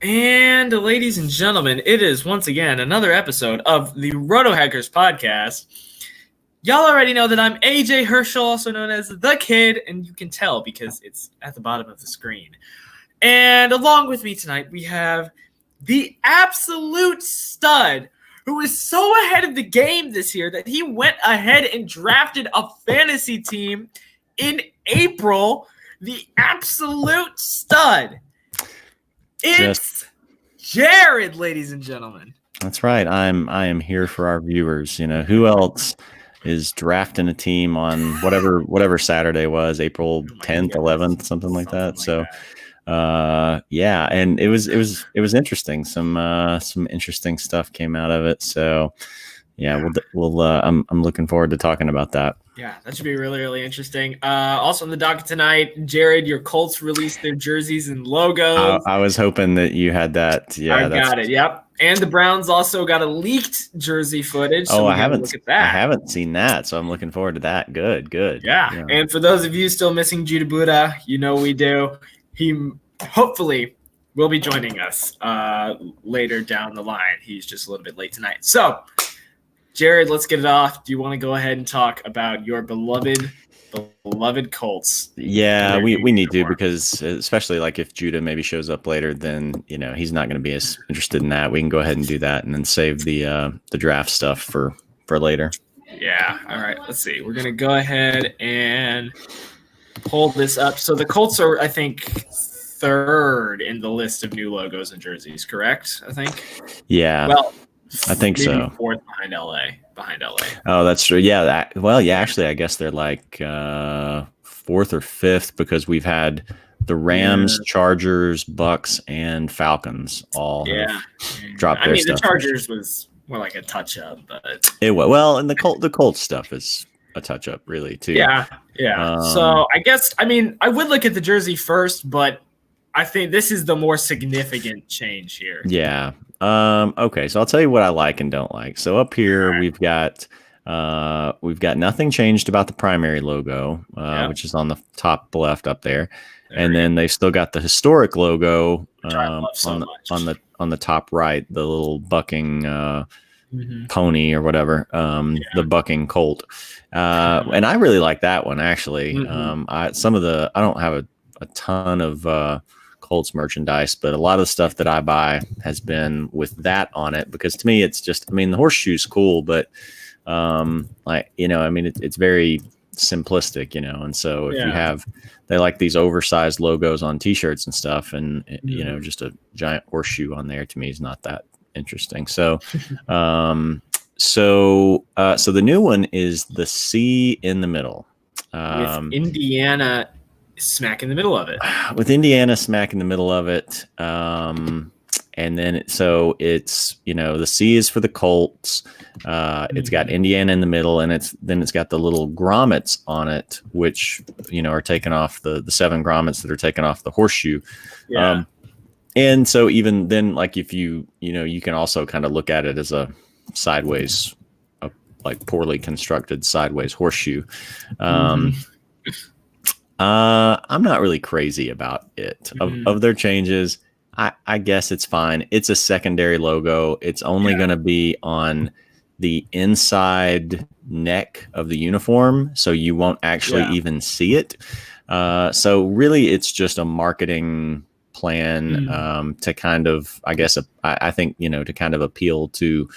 And ladies and gentlemen, it is once again another episode of the RotoHackers podcast. Y'all already know that I'm AJ Herschel, also known as The Kid, and you can tell because it's at the bottom of the screen. And along with me tonight, we have the absolute stud who is so ahead of the game this year that he went ahead and drafted a fantasy team in April. The absolute stud. It's Jared, ladies and gentlemen. That's right. I am here for our viewers. You know, who else is drafting a team on whatever Saturday was, April 10th, 11th, something like that. So yeah, and it was interesting. Some interesting stuff came out of it. So yeah, we'll I'm looking forward to talking about that. Yeah, that should be really, really interesting. Also on the docket tonight, Jared, your Colts released their jerseys and logos. I was hoping that you had that. Yeah, I got it. Yep. And the Browns also got a leaked jersey footage. So I haven't look at that. I haven't seen that, so I'm looking forward to that. Good. Yeah. And for those of you still missing Judah Buddha, you know we do. He hopefully will be joining us later down the line. He's just a little bit late tonight. So, Jared, let's get it off. Do you want to go ahead and talk about your beloved Colts? Yeah, we need to, because especially like if Judah maybe shows up later, then you know he's not going to be as interested in that. We can go ahead and do that and then save the draft stuff for later. Yeah. All right. Let's see. We're going to go ahead and pull this up. So the Colts are, I think, third in the list of new logos and jerseys, correct? I think. Yeah. Well, I think so. Fourth behind LA. Oh, that's true. Yeah. Actually, I guess they're like fourth or fifth, because we've had the Rams, Chargers, Bucks, and Falcons all drop their stuff. The Chargers was more like a touch up, but it was. Well, and the Colts stuff is a touch up, really, too. Yeah. So I guess I would look at the jersey first, but I think this is the more significant change here. Yeah. Okay, so I'll tell you what I like and don't like. So up here we've got nothing changed about the primary logo, which is on the top left up there. And then they've still got the historic logo on the top right, the little bucking pony or whatever, the bucking colt. And I really like that one, actually. I don't have a ton of Colts merchandise, but a lot of the stuff that I buy has been with that on it, because to me it's just, the horseshoe's cool, but it's very simplistic, and so if they like these oversized logos on t-shirts and stuff, and just a giant horseshoe on there, to me is not that interesting. So so the new one is the C in the middle, with Indiana smack in the middle of it. And then it's the C is for the Colts. It's got Indiana in the middle, and it's got the little grommets on it, which are taken off the 7 grommets that are taken off the horseshoe. Yeah. And so even then, like if you can also kind of look at it as a sideways, like poorly constructed sideways horseshoe. I'm not really crazy about it. Of their changes, I guess it's fine. It's a secondary logo. It's only going to be on the inside neck of the uniform, so you won't actually even see it. So really, it's just a marketing plan to kind of, I guess, I think, to kind of appeal to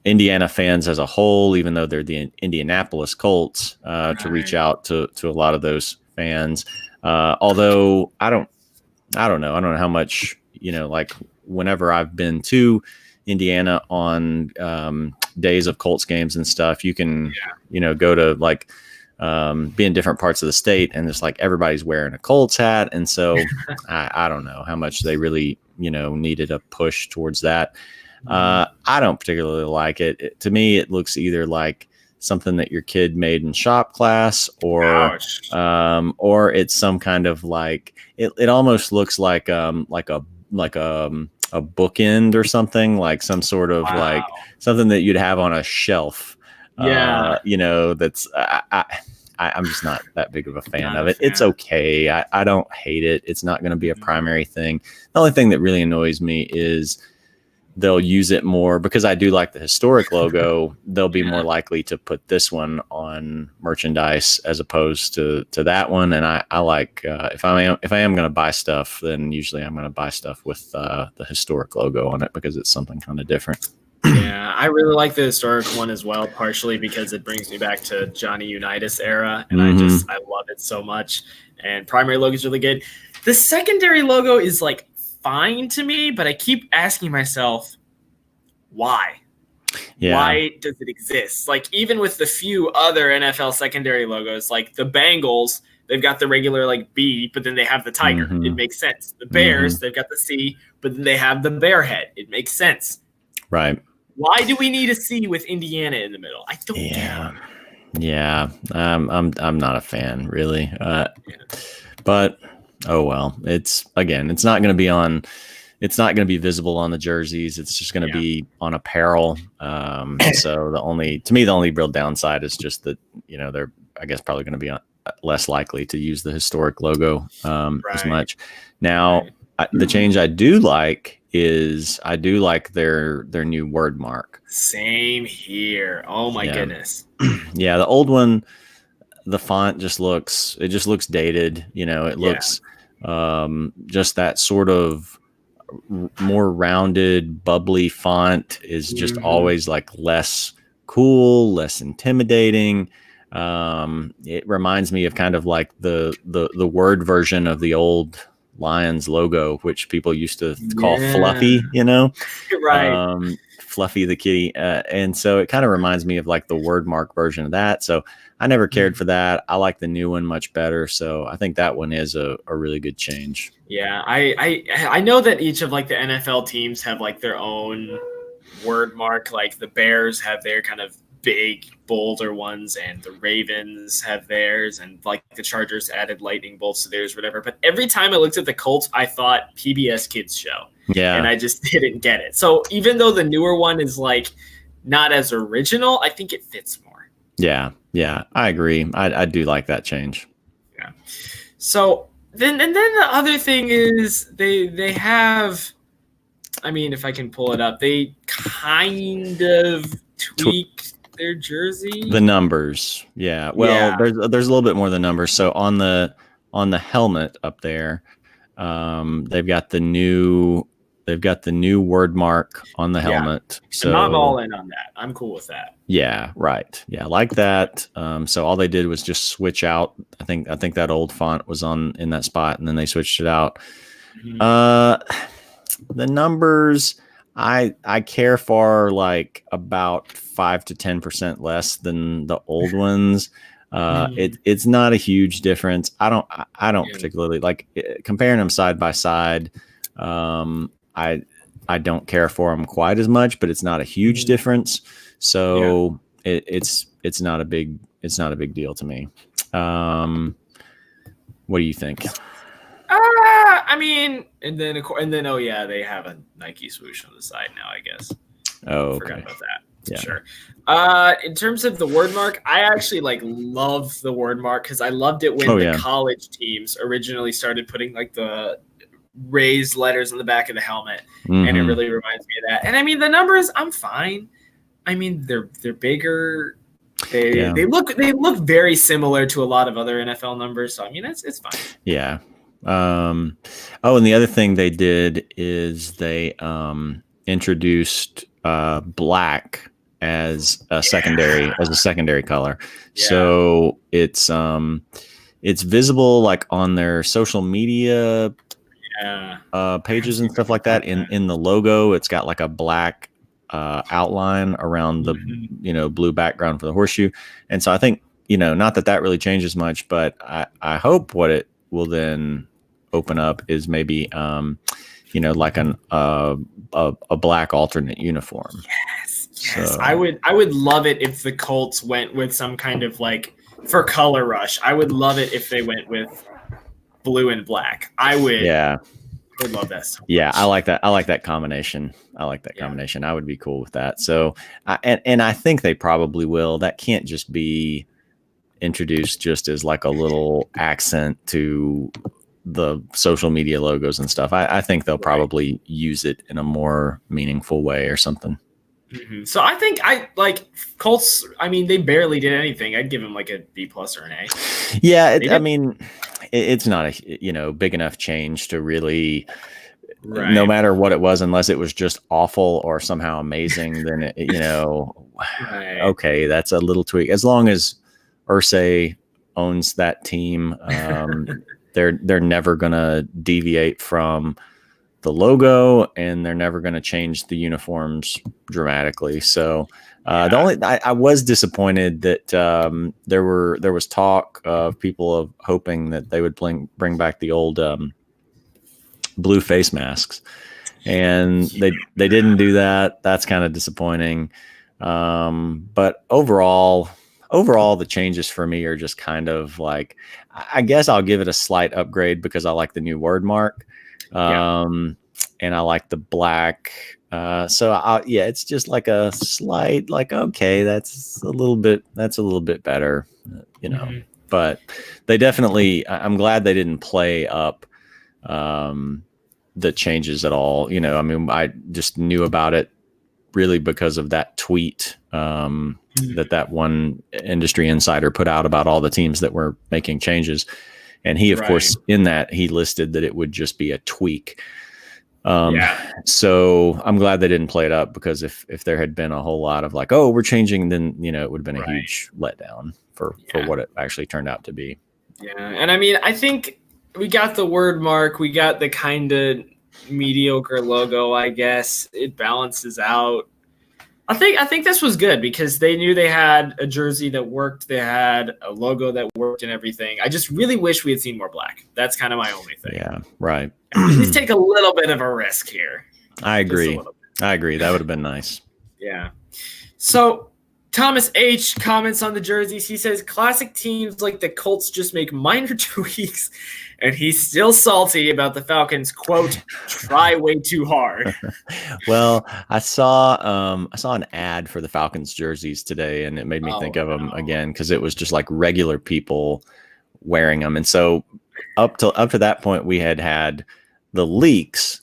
Indiana fans as a whole, even though they're the Indianapolis Colts, to reach out to a lot of those fans. Although I don't know how much, like whenever I've been to Indiana on days of Colts games and stuff, you can, go to like be in different parts of the state, and it's like everybody's wearing a Colts hat. And so I don't know how much they really, needed a push towards that. I don't particularly like it. To me, it looks either like something that your kid made in shop class, or it's some kind of like it almost looks like a bookend or something, like some sort of like something that you'd have on a shelf. That's I'm just not that big of a fan of it. It's okay. I don't hate it. It's not going to be a primary thing. The only thing that really annoys me is they'll use it more because I do like the historic logo. They'll be more likely to put this one on merchandise as opposed to that one. And I like if I am going to buy stuff, then usually I'm going to buy stuff with the historic logo on it because it's something kind of different. Yeah, I really like the historic one as well, partially because it brings me back to Johnny Unitas era, and I love it so much. And primary logo is really good. The secondary logo is like fine to me, but I keep asking myself, why? Yeah. Why does it exist? Like, even with the few other NFL secondary logos, like the Bengals, they've got the regular like B, but then they have the tiger. It makes sense. The Bears, they've got the C, but then they have the bear head. It makes sense. Right. Why do we need a C with Indiana in the middle? I don't get it. Yeah. I'm not a fan, really. But oh well. It's not going to be visible on the jerseys. It's just going to be on apparel. So the only real downside is just that, they're, I guess, probably going to be less likely to use the historic logo as much. Now, the change I do like is their new word mark. Same here. Oh my goodness. Yeah. The old one, the font just looks dated. It looks just that sort of more rounded, bubbly font is just always like less cool, less intimidating. It reminds me of kind of like the word version of the old Lions logo, which people used to call Fluffy, right? Fluffy the kitty. And so it kind of reminds me of like the word mark version of that. So I never cared for that. I like the new one much better. So I think that one is a really good change. Yeah. I know that each of like the NFL teams have like their own word mark. Like the Bears have their kind of big, bolder ones, and the Ravens have theirs, and like the Chargers added lightning bolts to theirs, whatever. But every time I looked at the Colts, I thought PBS Kids Show. Yeah. And I just didn't get it. So even though the newer one is like not as original, I think it fits more. Yeah. Yeah. I agree. I do like that change. Yeah. So then the other thing is they have, I mean, if I can pull it up, they kind of tweaked their jersey. The numbers. Yeah. Well, there's a little bit more than numbers. So on the helmet up there, they've got the new word mark on the helmet. So I'm all in on that. I'm cool with that. Yeah, right. Yeah, like that. So all they did was just switch out. I think that old font was in that spot, and then they switched it out. The numbers, I care for like about 5 to 10% less than the old ones. It's not a huge difference. I don't particularly like comparing them side by side. I don't care for them quite as much, but it's not a huge difference. So it's not a big deal to me. What do you think? I mean, and then oh yeah, they have a Nike swoosh on the side now, I guess. Oh, okay. Forgot about that. Yeah. Sure. In terms of the word mark, I actually love the word mark because I loved it when the college teams originally started putting like the raised letters on the back of the helmet, and it really reminds me of that. And I mean, the numbers, I'm fine. I mean, they're bigger. They look very similar to a lot of other NFL numbers. So I mean, it's fine. Yeah. And the other thing they did is they introduced black as a secondary color. Yeah. So it's visible like on their social media pages and stuff like that. In the logo, it's got like a black outline around the blue background for the horseshoe. And so I think not that really changes much, but I hope what it will then open up is maybe like a black alternate uniform. Yes. So. I would love it if the Colts went with some kind of like for color rush. I would love it if they went with blue and black. I would love that so much. Yeah, I like that. I like that combination. Combination. I would be cool with that. So and I think they probably will. That can't just be introduced just as like a little accent to the social media logos and stuff. I think they'll probably use it in a more meaningful way or something. Mm-hmm. So I think I like Colts. I mean, they barely did anything. I'd give them like a B+ or an A. Yeah, I mean, it's not a big enough change to really, no matter what it was, unless it was just awful or somehow amazing. Then okay, that's a little tweak. As long as Irsay owns that team, they're never gonna deviate from the logo, and they're never going to change the uniforms dramatically. So the only I was disappointed that there was talk of people hoping that they would bring back the old blue face masks, and they didn't do that. That's kind of disappointing. But overall, the changes for me are just kind of like, I guess I'll give it a slight upgrade because I like the new word mark. And I like the black. It's just like a slight, like, okay, that's a little bit better, but they definitely, I'm glad they didn't play up, the changes at all. I mean, I just knew about it really because of that tweet, that one industry insider put out about all the teams that were making changes. And he, of course, in that, he listed that it would just be a tweak. So I'm glad they didn't play it up, because if there had been a whole lot of like, oh, we're changing, then, it would have been a huge letdown for what it actually turned out to be. Yeah. And I mean, I think we got the word mark. We got the kind of mediocre logo, I guess. It balances out. I think this was good because they knew they had a jersey that worked. They had a logo that worked and everything. I just really wish we had seen more black. That's kind of my only thing. Yeah, right. Please take a little bit of a risk here. I agree. That would have been nice. Yeah. So Thomas H. comments on the jerseys. He says, classic teams like the Colts just make minor tweaks, and he's still salty about the Falcons, quote, try way too hard. Well, I saw an ad for the Falcons jerseys today, and it made me think of them again, because it was just like regular people wearing them. And so up to that point, we had the leaks,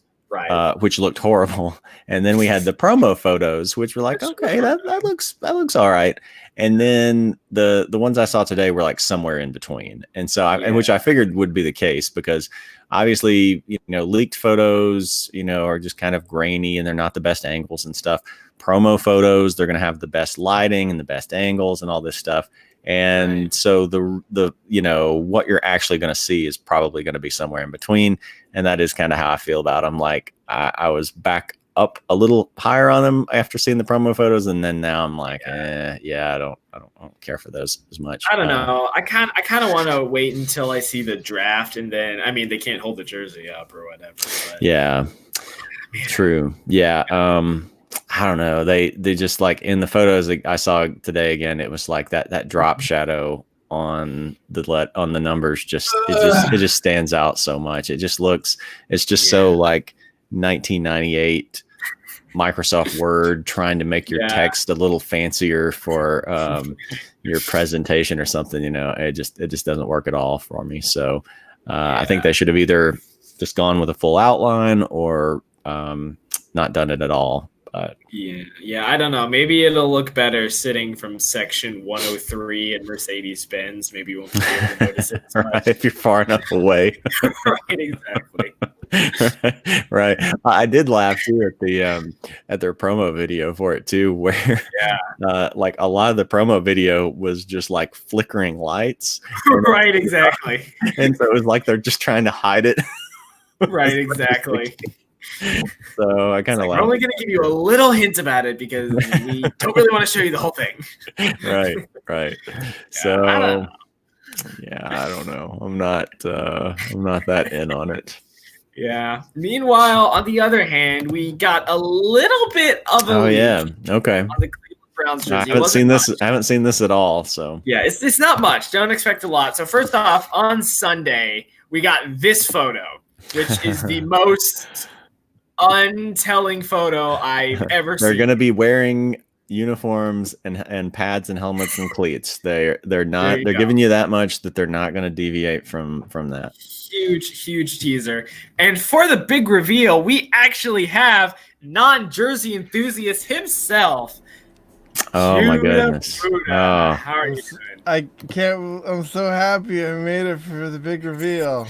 which looked horrible, and then we had the promo photos, which were like, okay, that looks all right. And then the ones I saw today were like somewhere in between, and so which I figured would be the case, because obviously leaked photos are just kind of grainy and they're not the best angles and stuff. Promo photos, they're going to have the best lighting and the best angles and all this stuff. And so the what you're actually going to see is probably going to be somewhere in between. And that is kind of how I feel about them. Like I was back up a little higher on them after seeing the promo photos, and then now I'm like, I don't care for those as much. I don't know. I kind of want to wait until I see the draft, and then they can't hold the jersey up or whatever. But, yeah, true. Yeah. I don't know. They just, like, in the photos I saw today again, it was like that drop shadow on the numbers it just stands out so much. It's just so like 1998 Microsoft Word trying to make your text a little fancier for your presentation or something. It just doesn't work at all for me. So I think they should have either just gone with a full outline or not done it at all. I don't know. Maybe it'll look better sitting from section 103 in Mercedes-Benz. Maybe you won't be able to notice it as much. If you're far enough away. Right, exactly. Right. I did laugh too at their promo video for it too, where like a lot of the promo video was just like flickering lights. Right, exactly. And so it was like they're just trying to hide it. Right, exactly. So I kind of we're only going to give you a little hint about it because we don't really want to show you the whole thing. Right. So I don't know. I don't know. I'm not that in on it. Yeah. Meanwhile, on the other hand, we got a little bit of a okay. On the Cleveland Browns jersey. I haven't seen this at all. So it's not much. Don't expect a lot. So first off, on Sunday, we got this photo, which is the most untelling photo I've ever seen. They're going to be wearing uniforms and pads and helmets and cleats. They're not. They're go. giving you that much that they're not going to deviate from that. Huge teaser. And for the big reveal, we actually have non-jersey enthusiast himself. Oh my goodness! Oh. How are you doing? I can't. I'm so happy I made it for the big reveal.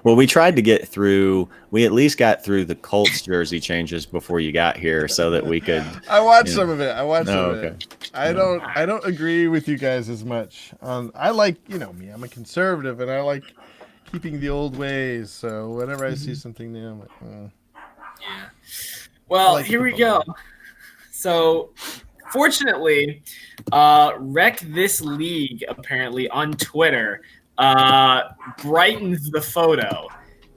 Well, we tried to get through. We at least got through the Colts jersey changes before you got here, so that we could. I watched some of it. Okay. I don't agree with you guys as much. I like me. I'm a conservative, and I like keeping the old ways. So whenever I see something new, I'm like, yeah. Well, like here we go. So, fortunately, Wreck This League apparently on Twitter brightens the photo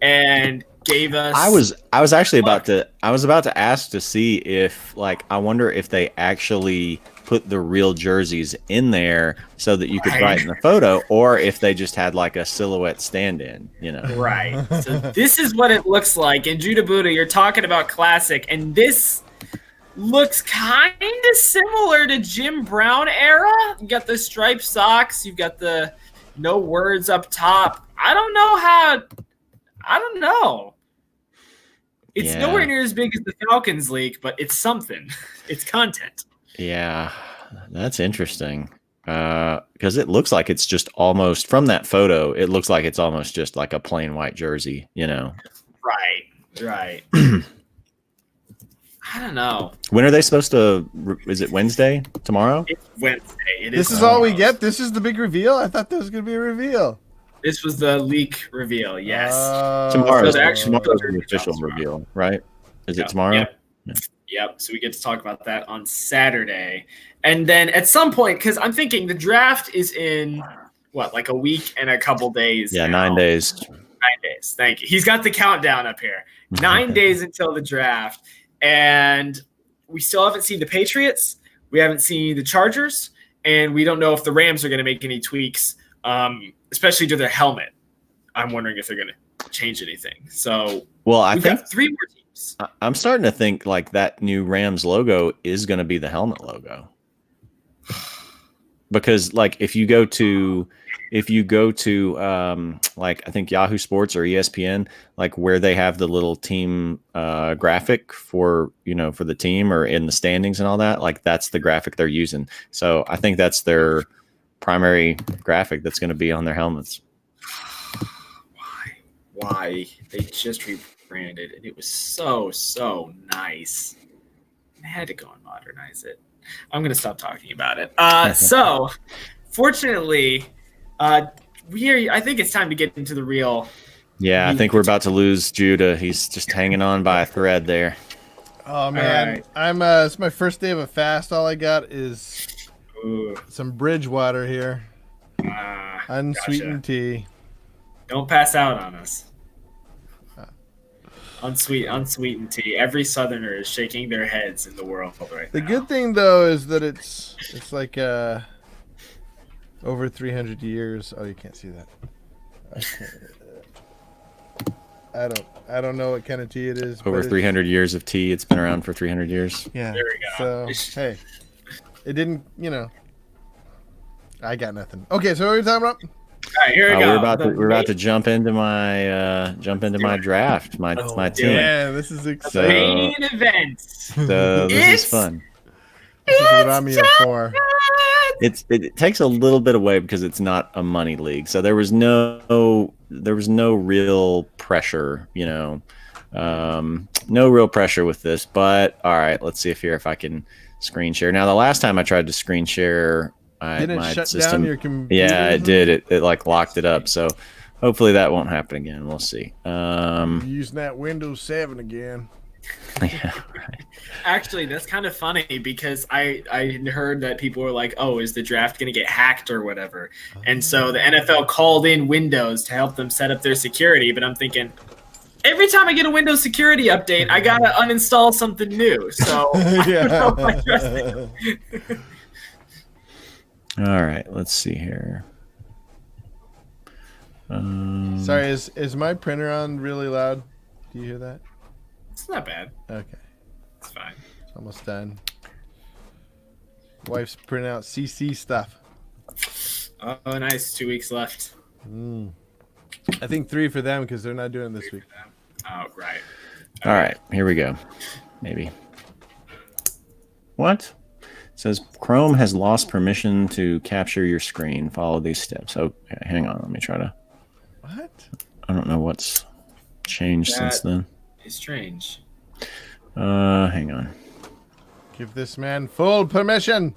and gave us. I was actually about to ask to see if I wonder if they actually put the real jerseys in there so that you could brighten the photo, or if they just had a silhouette stand-in. Right. So this is what it looks like. And Judah Buddha, you're talking about classic, and this looks kind of similar to Jim Brown era. You got the striped socks. You've got the no words up top. I don't know. It's nowhere near as big as the Falcons leak, but it's something. It's content. Yeah, that's interesting. Because it looks like it's just almost, from that photo, it looks like it's almost just like a plain white jersey, Right. I don't know. When are they supposed to? Is it Wednesday? Tomorrow? It's Wednesday. This is all we get? This is the big reveal? I thought there was going to be a reveal. This was the leak reveal, yes. Tomorrow's tomorrow's the official reveal, right? Is it tomorrow? Yep. So we get to talk about that on Saturday. And then at some point, because I'm thinking the draft is in, a week and a couple days. Yeah, now. 9 days. 9 days. Thank you. He's got the countdown up here. 9 days until the draft. And we still haven't seen the Patriots. We haven't seen the Chargers. And we don't know if the Rams are going to make any tweaks, especially to their helmet. I'm wondering if they're going to change anything. So I think got 3 more teams. I'm starting to think that new Rams logo is going to be the helmet logo. Because if you go to I think Yahoo Sports or ESPN, where they have the little team graphic for the team or in the standings and all that, that's the graphic they're using. So I think that's their primary graphic that's going to be on their helmets. Why? They just rebranded and it was so nice. I had to go and modernize it. I'm going to stop talking about it. So, fortunately, I think it's time to get into the real. Yeah, I think we're about to lose Judah. He's just hanging on by a thread there. Oh man, right. It's my first day of a fast. All I got is some Bridgewater here, unsweetened tea. Don't pass out on us. Unsweetened tea. Every Southerner is shaking their heads in the world right now. The good thing though is that it's over 300 years. Oh, you can't see that. I don't know what kind of tea it is. Over 300 years of tea. It's been around for 300 years. Yeah. There we go. So hey, it didn't. I got nothing. Okay, so what are we talking about? All right, here we go. We're about to jump into my draft, my team. Yeah, this is exciting. Main event. So this is fun. This is what I'm here for. It takes a little bit away because it's not a money league, so there was no real pressure, no real pressure with this. But all right, let's see if I can screen share. Now, the last time I tried to screen share. Didn't it shut system, down your computer? Yeah, it did. It locked it up. So hopefully that won't happen again. We'll see. You're using that Windows 7 again. Yeah, right. Actually, that's kind of funny because I heard that people were like, "Oh, is the draft going to get hacked or whatever?" And so the NFL called in Windows to help them set up their security. But I'm thinking, every time I get a Windows security update, I gotta uninstall something new. So Yeah. All right, let's see here. Sorry, is my printer on really loud? Do you hear that? It's not bad. Okay, It's fine. it's almost done. Wife's printing out CC stuff. Oh, nice. 2 weeks left. I think 3 for them because they're not doing it this week. Oh, right. All right, here we go. Maybe. What? It says Chrome has lost permission to capture your screen. Follow these steps. Okay, hang on. Let me try to. What? I don't know what's changed since then. It's strange. Hang on. Give this man full permission.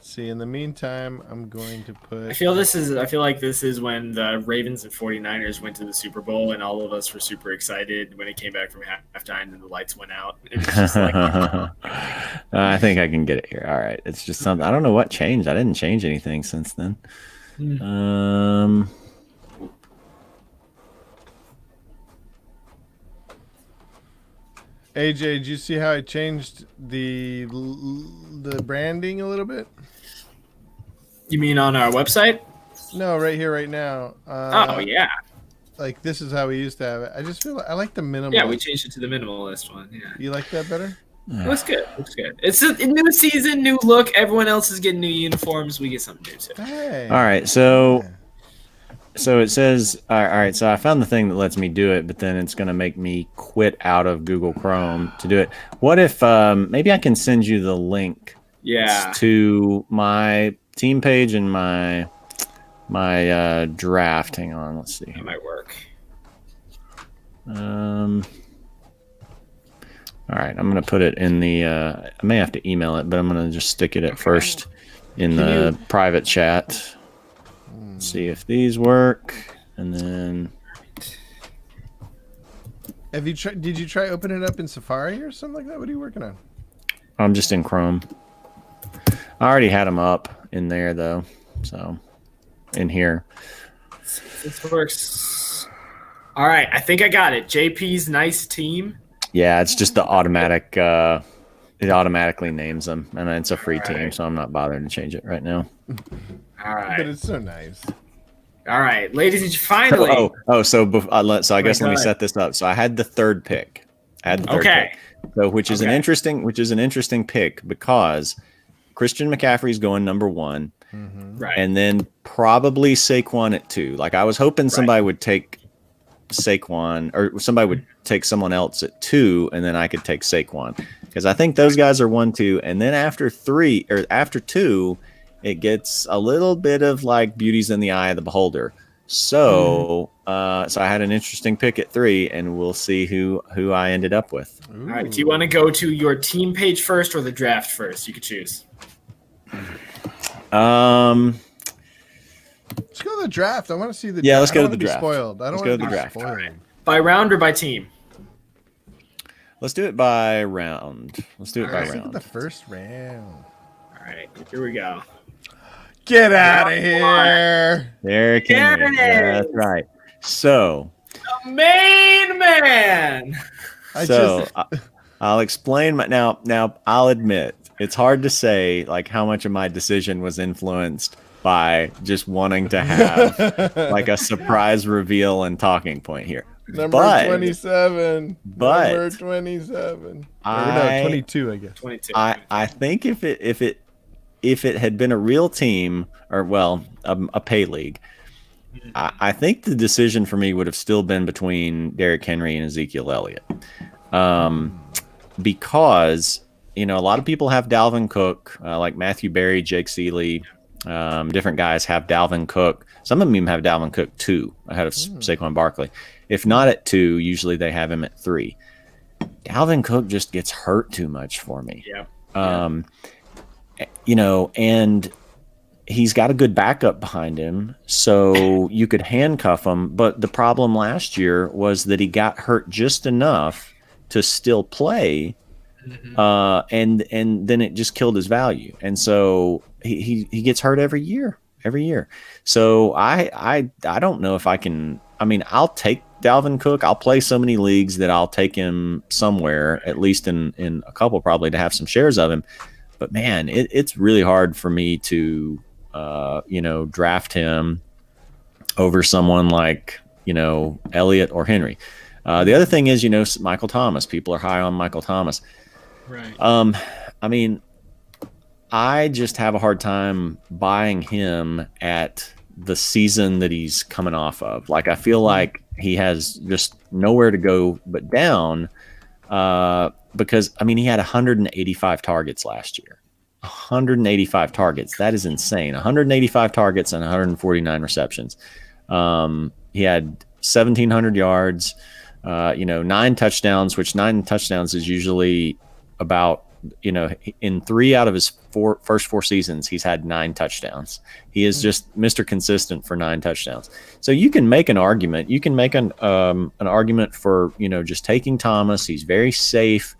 See, in the meantime, I'm going to put. I feel like this is when the Ravens and 49ers went to the Super Bowl, and all of us were super excited when it came back from halftime and the lights went out. It was just like, I think I can get it here. All right, it's just something. I don't know what changed. I didn't change anything since then. AJ, did you see how I changed the branding a little bit? you mean on our website? No, right here, right now. Oh yeah, Like this is how we used to have it. I just feel I like the minimal. yeah. We changed it to the minimalist one. Yeah, You like that better? it looks good. Looks good. It's a new season, new look. Everyone else is getting new uniforms. We get something new too. Hey. All right, so it says, all right, so I found the thing that lets me do it, but then it's going to make me quit out of Google Chrome to do it. What if maybe I can send you the link Yeah. to my team page and my draft. Hang on, let's see. That might work. All right, I'm going to put it in the, I may have to email it, but I'm going to just stick it at first in the private chat. Let's see if these work, and then Have you tried? Did you try opening it up in Safari or something like that? What are you working on? I'm just in Chrome. I already had them up in there though, so in here. This works. All right, I think I got it. JP's nice team. Yeah, it's just the automatic. It automatically names them, and it's a free team, so I'm not bothering to change it right now. All right. But it's so nice. All right, ladies and finally. So I guess let me set this up. So I had the third pick. Pick. So which is an interesting pick because Christian McCaffrey's going number 1, Right. and then probably Saquon at 2. Like I was hoping somebody would take Saquon, or somebody would take someone else at 2, and then I could take Saquon because I think those guys are 1, 2, and then after 2. It gets a little bit of like beauty's in the eye of the beholder. So, so I had an interesting pick at 3, and we'll see who I ended up with. All right. Do you want to go to your team page first or the draft first? You could choose. Let's go to the draft. I want to see the. Yeah, let's go to the the draft. Spoiled. I don't want to be draft. spoiled. By round or by team? Let's do it by round. Let's look at the first round. All right. Here we go. Get out of here! Derrick Henry. That's right. So, The main man. I'll explain now. I'll admit it's hard to say like how much of my decision was influenced by just wanting to have like a surprise reveal and talking point here. Number 27. But number 27. No, 22, I guess. 22. I think if it had been a real team, or a pay league, I think the decision for me would have still been between Derrick Henry and Ezekiel Elliott, because a lot of people have Dalvin Cook, like Matthew Berry, Jake Seeley, different guys have Dalvin Cook. Some of them even have Dalvin Cook 2 ahead of Saquon Barkley. If not at 2, usually they have him at 3. Dalvin Cook just gets hurt too much for me. Yeah. And he's got a good backup behind him, so you could handcuff him. But the problem last year was that he got hurt just enough to still play, and then it just killed his value. And so he gets hurt every year. So I don't know if I can. I mean, I'll take Dalvin Cook. I'll play so many leagues that I'll take him somewhere, at least in a couple probably, to have some shares of him. But man, it's really hard for me to, draft him over someone like, Elliott or Henry. The other thing is, Michael Thomas. People are high on Michael Thomas. Right. I mean, I just have a hard time buying him at the season that he's coming off of. Like, I feel like he has just nowhere to go but down. Because I mean, he had 185 targets last year. 185 targets. That is insane. 185 targets and 149 receptions. He had 1,700 yards. 9 touchdowns, which 9 touchdowns is usually about, in 3 out of his first 4 seasons, he's had 9 touchdowns. He is just Mr. Consistent for 9 touchdowns. So you can make an argument. You can make an argument for, just taking Thomas. He's very safe.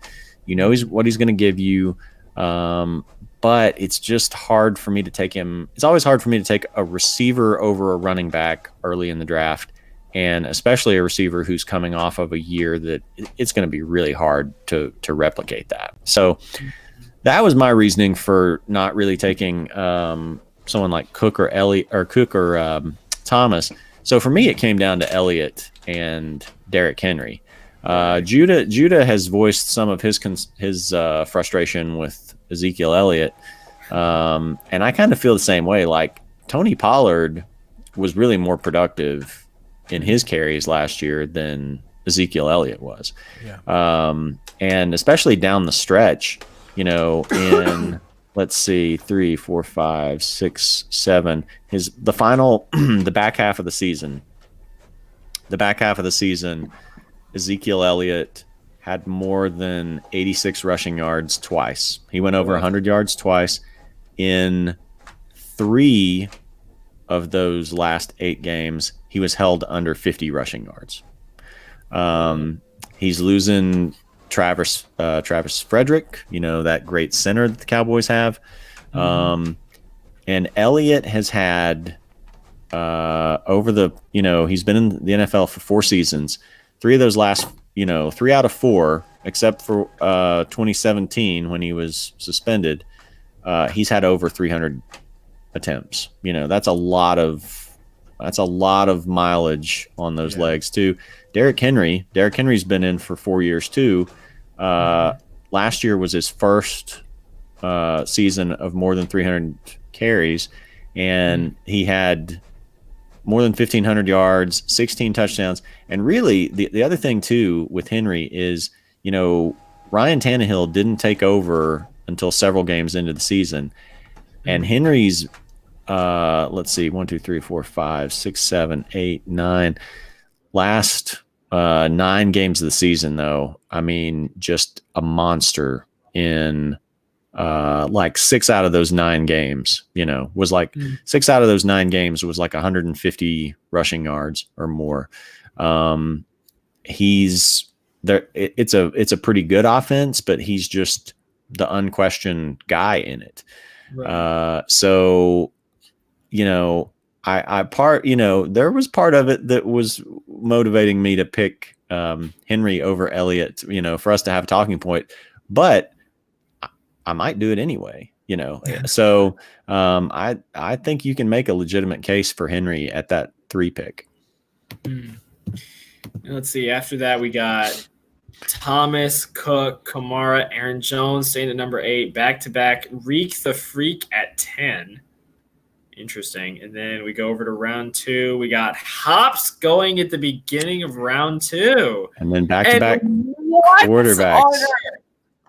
What he's going to give you. But it's just hard for me to take him. It's always hard for me to take a receiver over a running back early in the draft. And especially a receiver who's coming off of a year that it's going to be really hard to replicate that. So that was my reasoning for not really taking someone like Cook or Thomas. So for me, it came down to Elliott and Derrick Henry. Judah has voiced some of his frustration with Ezekiel Elliott, and I kind of feel the same way. Like, Tony Pollard was really more productive in his carries last year than Ezekiel Elliott was. Yeah. And especially down the stretch, in let's see, 3, 4, 5, 6, 7, the back half of the season, Ezekiel Elliott had more than 86 rushing yards twice. He went over 100 yards twice. In 3 of those last 8 games, he was held under 50 rushing yards. He's losing Travis Frederick, that great center that the Cowboys have. And Elliott has had he's been in the NFL for 4 seasons. 3 of those last, 3 out of 4, except for 2017 when he was suspended, he's had over 300 attempts. That's a lot of mileage on those legs too. Derrick Henry's been in for 4 years too. Last year was his first season of more than 300 carries, and he had more than 1,500 yards, 16 touchdowns. And really, the other thing too with Henry is, Ryan Tannehill didn't take over until several games into the season, and Henry's let's see, 1, 2, 3, 4, 5, 6, 7, 8, 9. Last 9 games of the season, though, I mean, just a monster in like 6 out of ththose 9 games, was like 6 out of those 9 games was like 150 rushing yards or more. He's there. It's a pretty good offense, but he's just the unquestioned guy in it. Right. So, there was part of it that was motivating me to pick Henry over Elliott, for us to have a talking point, but I might do it anyway, So I think you can make a legitimate case for Henry at that 3 pick. Let's see. After that, we got Thomas, Cook, Kamara, Aaron Jones staying at number 8, back-to-back. Reek the Freak at 10. Interesting. And then we go over to round 2. We got Hops going at the beginning of round 2. And then back-to-back quarterbacks.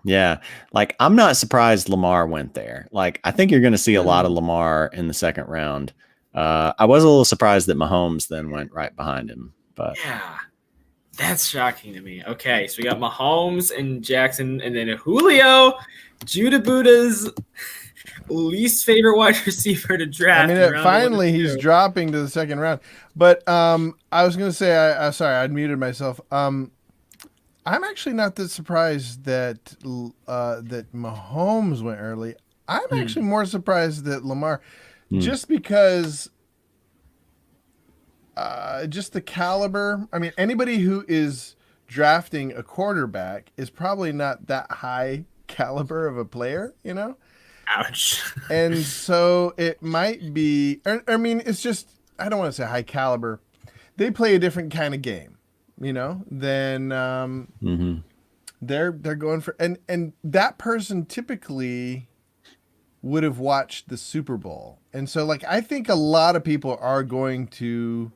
Yeah. Like, I'm not surprised Lamar went there. Like, I think you're going to see a lot of Lamar in the second round. I was a little surprised that Mahomes then went right behind him. But yeah, that's shocking to me. Okay, so we got Mahomes and Jackson, and then Julio, Judah Buddha's least favorite wide receiver to draft. I mean, finally he's dropping to the second round. But I was going to say, sorry, I muted myself. I'm actually not that surprised that that Mahomes went early. I'm actually more surprised that Lamar, just because, just the caliber. I mean, anybody who is drafting a quarterback is probably not that high caliber of a player, Ouch. And so it might be, I mean, it's just, I don't want to say high caliber. They play a different kind of game, than they're going for and that person typically would have watched the Super Bowl. And so like I think a lot of people are going to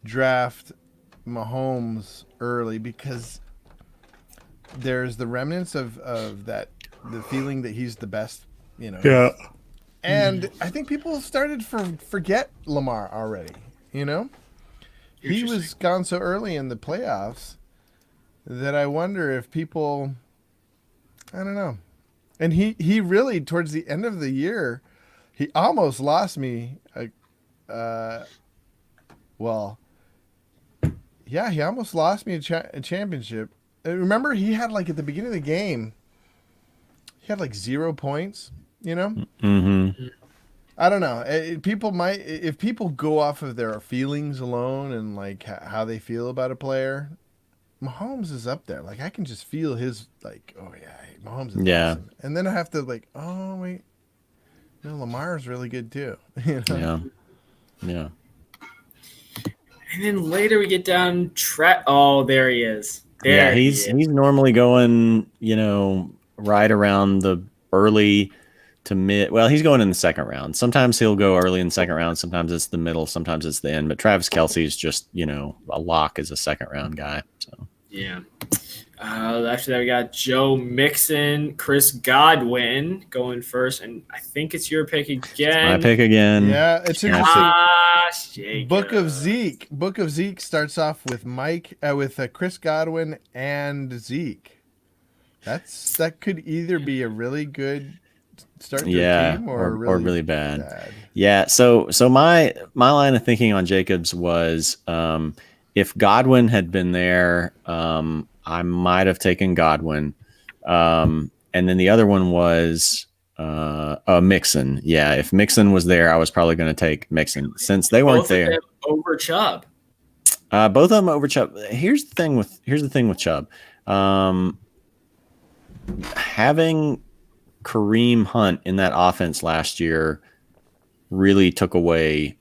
draft Mahomes early because there's the remnants of that, the feeling that he's the best, Yeah. And I think people started forget Lamar already, He was gone so early in the playoffs that I wonder if people, I don't know. And he really, towards the end of the year, he almost lost me. He almost lost me a championship. Remember, he had like at the beginning of the game, he had like 0 points, Mm-hmm. I don't know. If people go off of their feelings alone and like how they feel about a player, Mahomes is up there. Like I can just feel his like, oh yeah, Mahomes is awesome. And then I have to like, oh wait, Lamar is really good too. Yeah. And then later we get down Oh, there he is. He's normally going, right around the early to mid. Well, he's going in the second round. Sometimes he'll go early in the second round. Sometimes it's the middle. Sometimes it's the end. But Travis Kelce is just, a lock as a second round guy. So yeah. After that, we got Joe Mixon, Chris Godwin going first, and I think it's your pick again. It's my pick again. Yeah, it's interesting. Book of Zeke. Book of Zeke starts off with Chris Godwin and Zeke. That could either be a really good start to a team or really bad. Yeah. So my line of thinking on Jacobs was if Godwin had been there, I might have taken Godwin. And then the other one was Mixon. Yeah, if Mixon was there, I was probably going to take Mixon. Since they weren't there. Over Chubb. Both of them over Chubb. Here's the thing with Chubb. Having Kareem Hunt in that offense last year really took away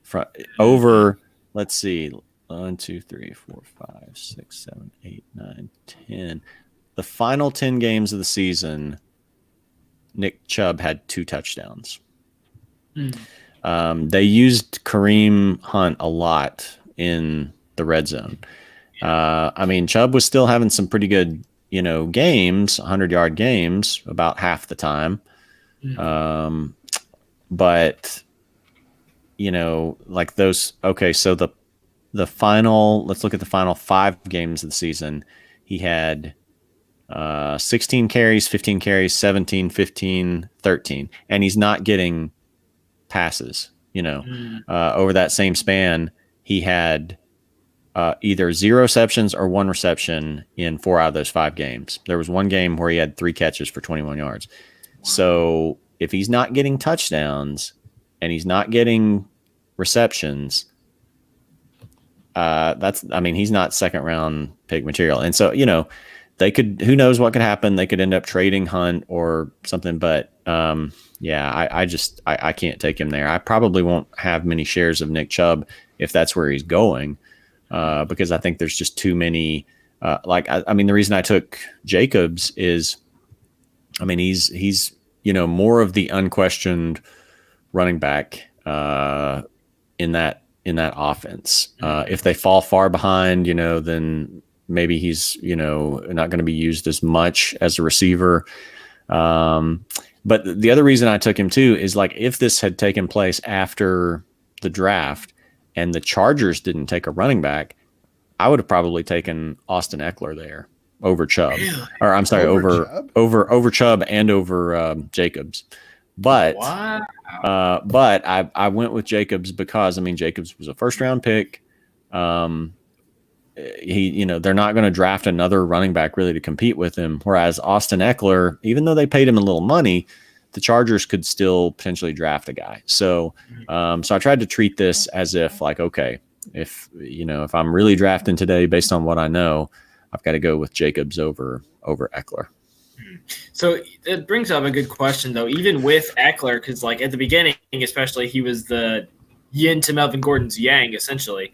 over, let's see, 1, 2, 3, 4, 5, 6, 7, 8, 9, 10. The final 10 games of the season, Nick Chubb had 2 touchdowns. They used Kareem Hunt a lot in the red zone. Chubb was still having some pretty good, games, 100-yard games about half the time. But, like those, okay, so the final, let's look at the final 5 games of the season. He had 16 carries, 15 carries, 17, 15, 13. And he's not getting passes, over that same span. He had either 0 receptions or 1 reception in 4 out of those 5 games. There was one game where he had 3 catches for 21 yards. Wow. So if he's not getting touchdowns and he's not getting receptions, he's not second round pick material. And so, they could, who knows what could happen. They could end up trading Hunt or something, but I can't take him there. I probably won't have many shares of Nick Chubb if that's where he's going, because I think there's just too many, the reason I took Jacobs is, he's more of the unquestioned running back in that offense. If they fall far behind, then maybe he's, not going to be used as much as a receiver. But the other reason I took him too is like, if this had taken place after the draft and the Chargers didn't take a running back, I would have probably taken Austin Eckler there over Chubb. Really? Or I'm sorry, over Chubb and over Jacobs. But but I went with Jacobs because Jacobs was a first round pick. They're not going to draft another running back really to compete with him. Whereas Austin Eckler, even though they paid him a little money, the Chargers could still potentially draft a guy. So I tried to treat this as if like, okay, if I'm really drafting today based on what I know, I've got to go with Jacobs over Eckler. So it brings up a good question though, even with Eckler, because like at the beginning, especially, he was the yin to Melvin Gordon's yang, essentially.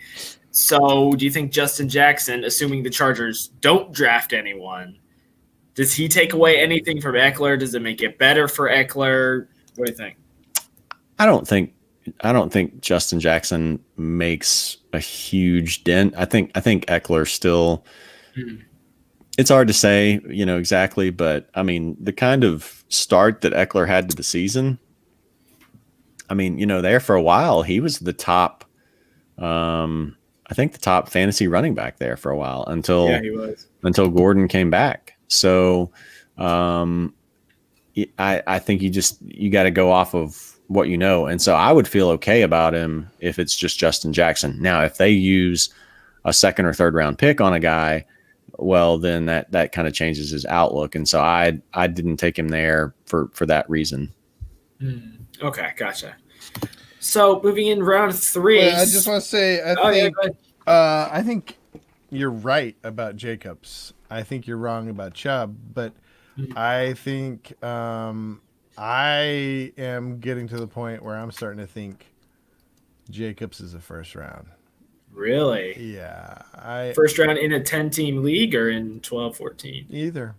So do you think Justin Jackson, assuming the Chargers don't draft anyone, Does he take away anything from Eckler? Does it make it better for Eckler? What do you think? I don't think Justin Jackson makes a huge dent. I think Eckler still. It's hard to say, exactly, but I mean, the kind of start that Eckler had to the season. I mean, there for a while, he was the top. I think the top fantasy running back there for a while until Gordon came back. So, I think you got to go off of what you know. And so I would feel okay about him if it's just Justin Jackson. Now, if they use a second or third round pick on a guy, well, then that kind of changes his outlook. And so I didn't take him there for that reason. Okay, gotcha. So moving in round 3. Well, I just want to say, I think you're right about Jacobs. I think you're wrong about Chubb, but I think I am getting to the point where I'm starting to think Jacobs is a first round. Really? Yeah. First round in a 10-team league or in 12-14? Either.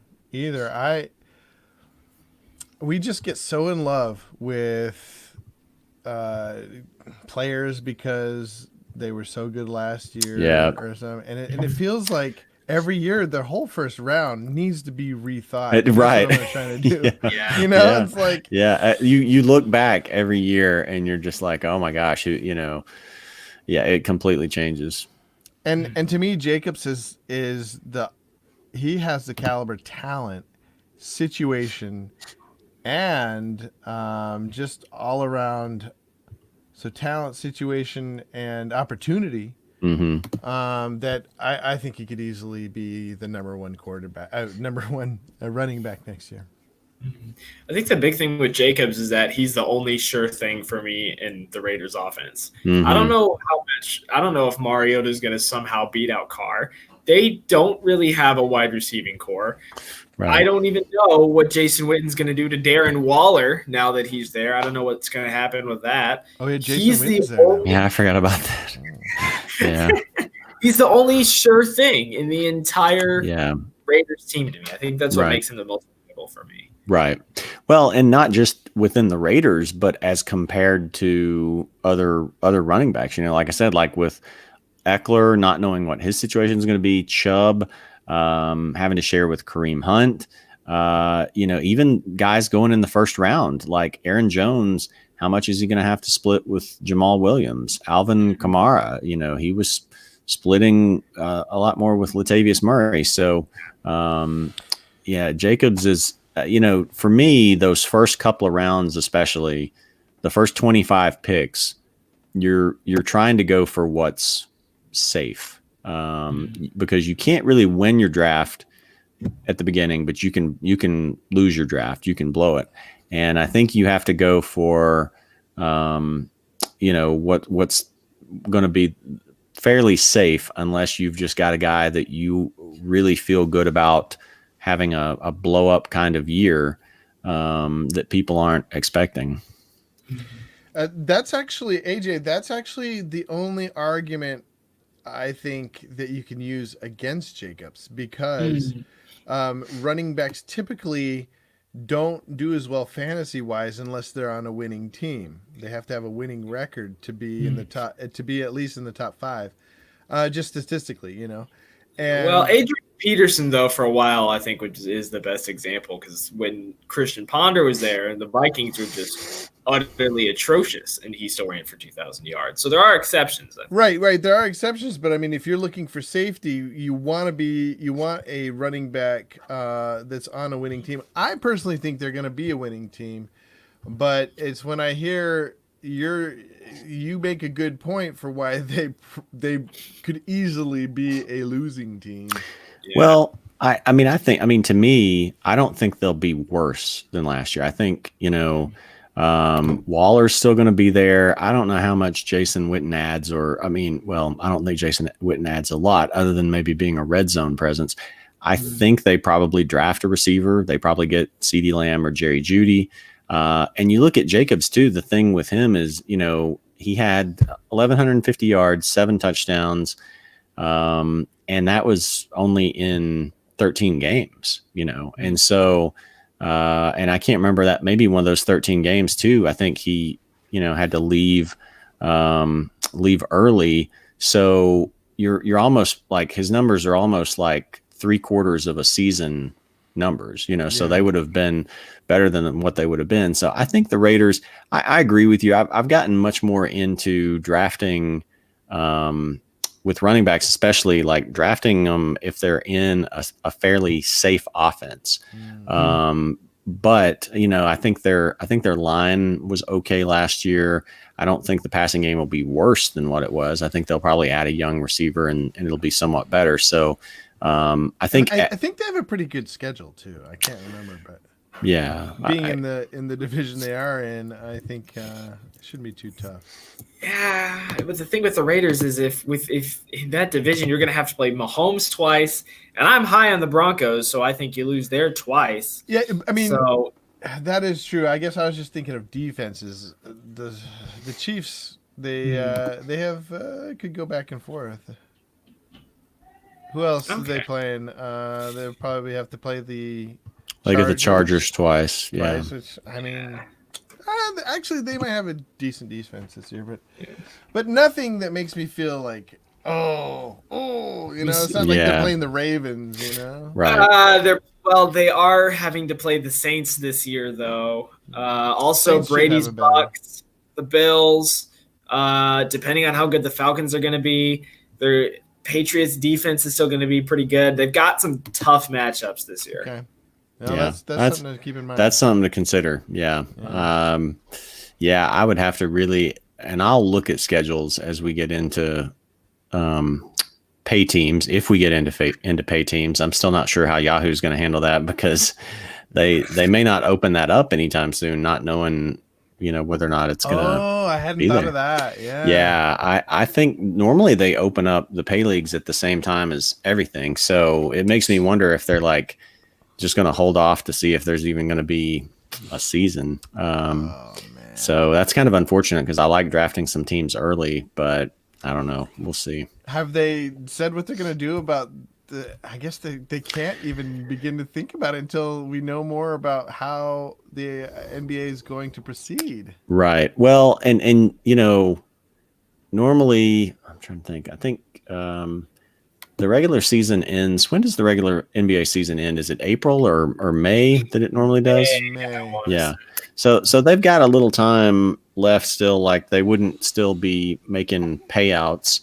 We just get so in love with players because they were so good last year or something. And it feels like every year the whole first round needs to be rethought. Right. That's what I'm trying to do. Yeah. It's like you look back every year and you're just like, oh my gosh, it completely changes. And to me, Jacobs he has the caliber, talent, situation, and just all around. So talent, situation, and opportunity. That I think he could easily be the number one running back next year. I think the big thing with Jacobs is that he's the only sure thing for me in the Raiders offense. I don't know if Mariota is going to somehow beat out Carr. They don't really have a wide receiving core. Right. I don't even know what Jason Witten's going to do to Darren Waller now that he's there. I don't know what's going to happen with that. Oh, yeah, Jason Witten's there. Yeah, I forgot about that. Yeah. He's the only sure thing in the entire Raiders team to me. I think that's what makes him the most valuable for me. Right. Well, and not just within the Raiders, but as compared to other running backs. Like I said, like with Eckler not knowing what his situation is going to be, Chubb having to share with Kareem Hunt, even guys going in the first round like Aaron Jones. How much is he going to have to split with Jamal Williams? Alvin Kamara, he was splitting a lot more with Latavius Murray. So, Jacobs is, for me, those first couple of rounds, especially the first 25 picks, you're trying to go for what's safe because you can't really win your draft at the beginning, but you can lose your draft. You can blow it. And I think you have to go for, what's going to be fairly safe unless you've just got a guy that you really feel good about having a blow up kind of year that people aren't expecting. That's actually, AJ, that's actually the only argument I think that you can use against Jacobs because running backs typically don't do as well fantasy wise unless they're on a winning team. They have to have a winning record to be in the top, to be at least in the top 5, just statistically, And Adrian Peterson, though, for a while, I think is the best example because when Christian Ponder was there, the Vikings were just utterly atrocious, and he still ran for 2,000 yards. So there are exceptions. Right. There are exceptions, but I mean, if you're looking for safety, you want a running back that's on a winning team. I personally think they're going to be a winning team, but it's when I hear you make a good point for why they could easily be a losing team. Yeah. Well, to me, I don't think they'll be worse than last year. I think, Waller's still going to be there. I don't know how much Jason Witten adds I don't think Jason Witten adds a lot other than maybe being a red zone presence. I think they probably draft a receiver. They probably get CeeDee Lamb or Jerry Jeudy. And you look at Jacobs too. The thing with him is, he had 1,150 yards, 7 touchdowns. And that was only in 13 games, and so and I can't remember that, maybe one of those 13 games too. I think he, had to leave early. So you're almost like, his numbers are almost like 3/4 of a season numbers, so they would have been better than what they would have been. So I think the Raiders, I agree with you. I've gotten much more into drafting with running backs, especially like drafting them if they're in a fairly safe offense. But I think their line was okay last year. I don't think the passing game will be worse than what it was. I think they'll probably add a young receiver and it'll be somewhat better. So I think they have a pretty good schedule too. I can't remember, but being in the division they are in, I think it shouldn't be too tough. Yeah, but the thing with the Raiders is if in that division you're going to have to play Mahomes twice, and I'm high on the Broncos, so I think you lose there twice. Yeah, I mean, that is true. I guess I was just thinking of defenses. The Chiefs, they have could go back and forth. Who else are they playing? They'll probably have to play the Chargers. They get the Chargers twice. Yeah. Which, I mean, actually, they might have a decent defense this year, but nothing that makes me feel like, it's not like they're playing the Ravens, Right. They are having to play the Saints this year, though. Also, Saints Brady's Bucks, the Bills. Depending on how good the Falcons are going to be, their Patriots defense is still going to be pretty good. They've got some tough matchups this year. Okay. Well, that's something to keep in mind. That's something to consider. Yeah. I would have to really, and I'll look at schedules as we get into pay teams. If we get into pay teams, I'm still not sure how Yahoo's going to handle that, because they may not open that up anytime soon, not knowing, whether or not it's going to. Oh, I hadn't thought of that. Yeah. Yeah. I think normally they open up the pay leagues at the same time as everything. So it makes me wonder if they're like just going to hold off to see if there's even going to be a season. So that's kind of unfortunate, because I like drafting some teams early, but I don't know. We'll see. Have they said what they're going to do about I guess they can't even begin to think about it until we know more about how the NBA is going to proceed. Right. Well, and normally, I'm trying to think. I think the regular season ends. When does the regular NBA season end? Is it April or May that it normally does? May. Yeah. So they've got a little time left still. Like, they wouldn't still be making payouts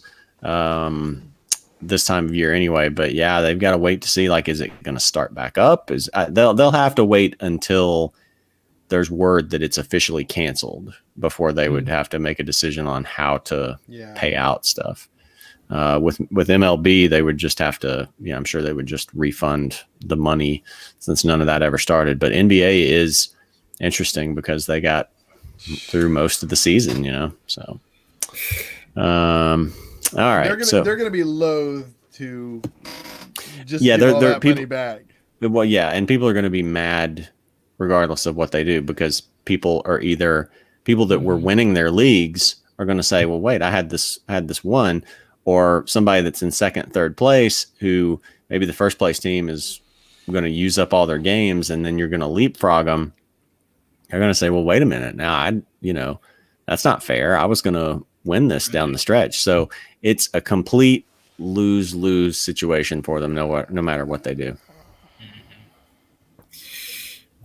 this time of year anyway. But yeah, they've got to wait to see, like, is it going to start back up? They'll have to wait until there's word that it's officially canceled before they would have to make a decision on how to pay out stuff. With MLB, they would just have to, I'm sure they would just refund the money, since none of that ever started. But NBA is interesting because they got through most of the season, so. All right. They're going to be loath to just give all that money back. Well, yeah, and people are going to be mad regardless of what they do, because people that were winning their leagues are going to say, well, wait, I had this one. Or somebody that's in second, third place, who maybe the first place team is going to use up all their games, and then you're going to leapfrog them. They're going to say, well, wait a minute. Now, that's not fair. I was going to win this down the stretch. So it's a complete lose-lose situation for them, no matter what they do.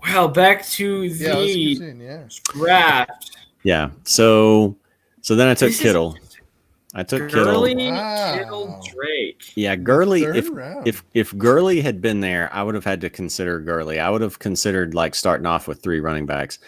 Well, back to the draft. Yeah. So then I took Kittle. I took Gurley, Kittle. Kittle, Drake. Yeah, Gurley. If Gurley had been there, I would have had to consider Gurley. I would have considered like starting off with 3 running backs.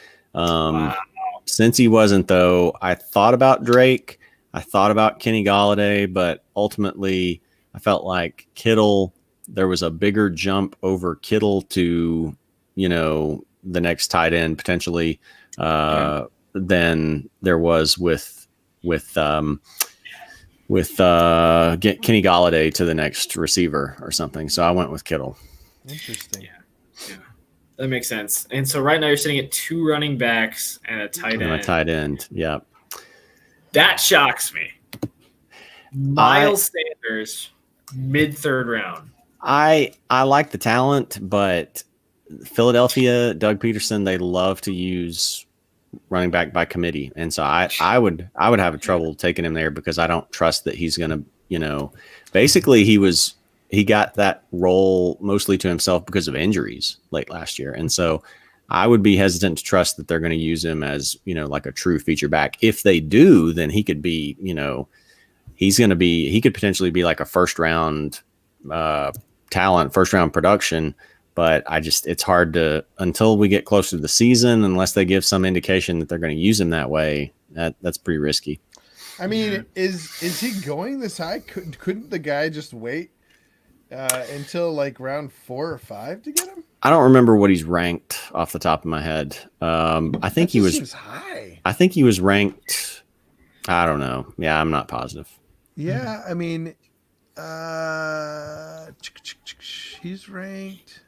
Since he wasn't, though, I thought about Drake. I thought about Kenny Golladay, but ultimately I felt like Kittle, there was a bigger jump over Kittle to, the next tight end potentially than there was with Kenny Golladay to the next receiver or something. So I went with Kittle. Interesting. Yeah. That makes sense. And so right now you're sitting at 2 running backs and a tight end. And a tight end. Yeah. That shocks me. Miles Sanders, mid-third round. I like the talent, but Philadelphia, Doug Peterson, they love to use running back by committee, and so I would have a trouble taking him there because I don't trust that he's going to, basically he got that role mostly to himself because of injuries late last year, and so I would be hesitant to trust that they're going to use him as like a true feature back. If they do, then he could be he could potentially be like a first round talent, first round production. But it's hard to, until we get closer to the season, unless they give some indication that they're going to use him that way, that's pretty risky. I mean, is he going this high? Couldn't the guy just wait until like round 4 or 5 to get him? I don't remember what he's ranked off the top of my head. I think he was seems high. I think he was ranked. I don't know. Yeah, I'm not positive. Yeah, I mean, he's ranked.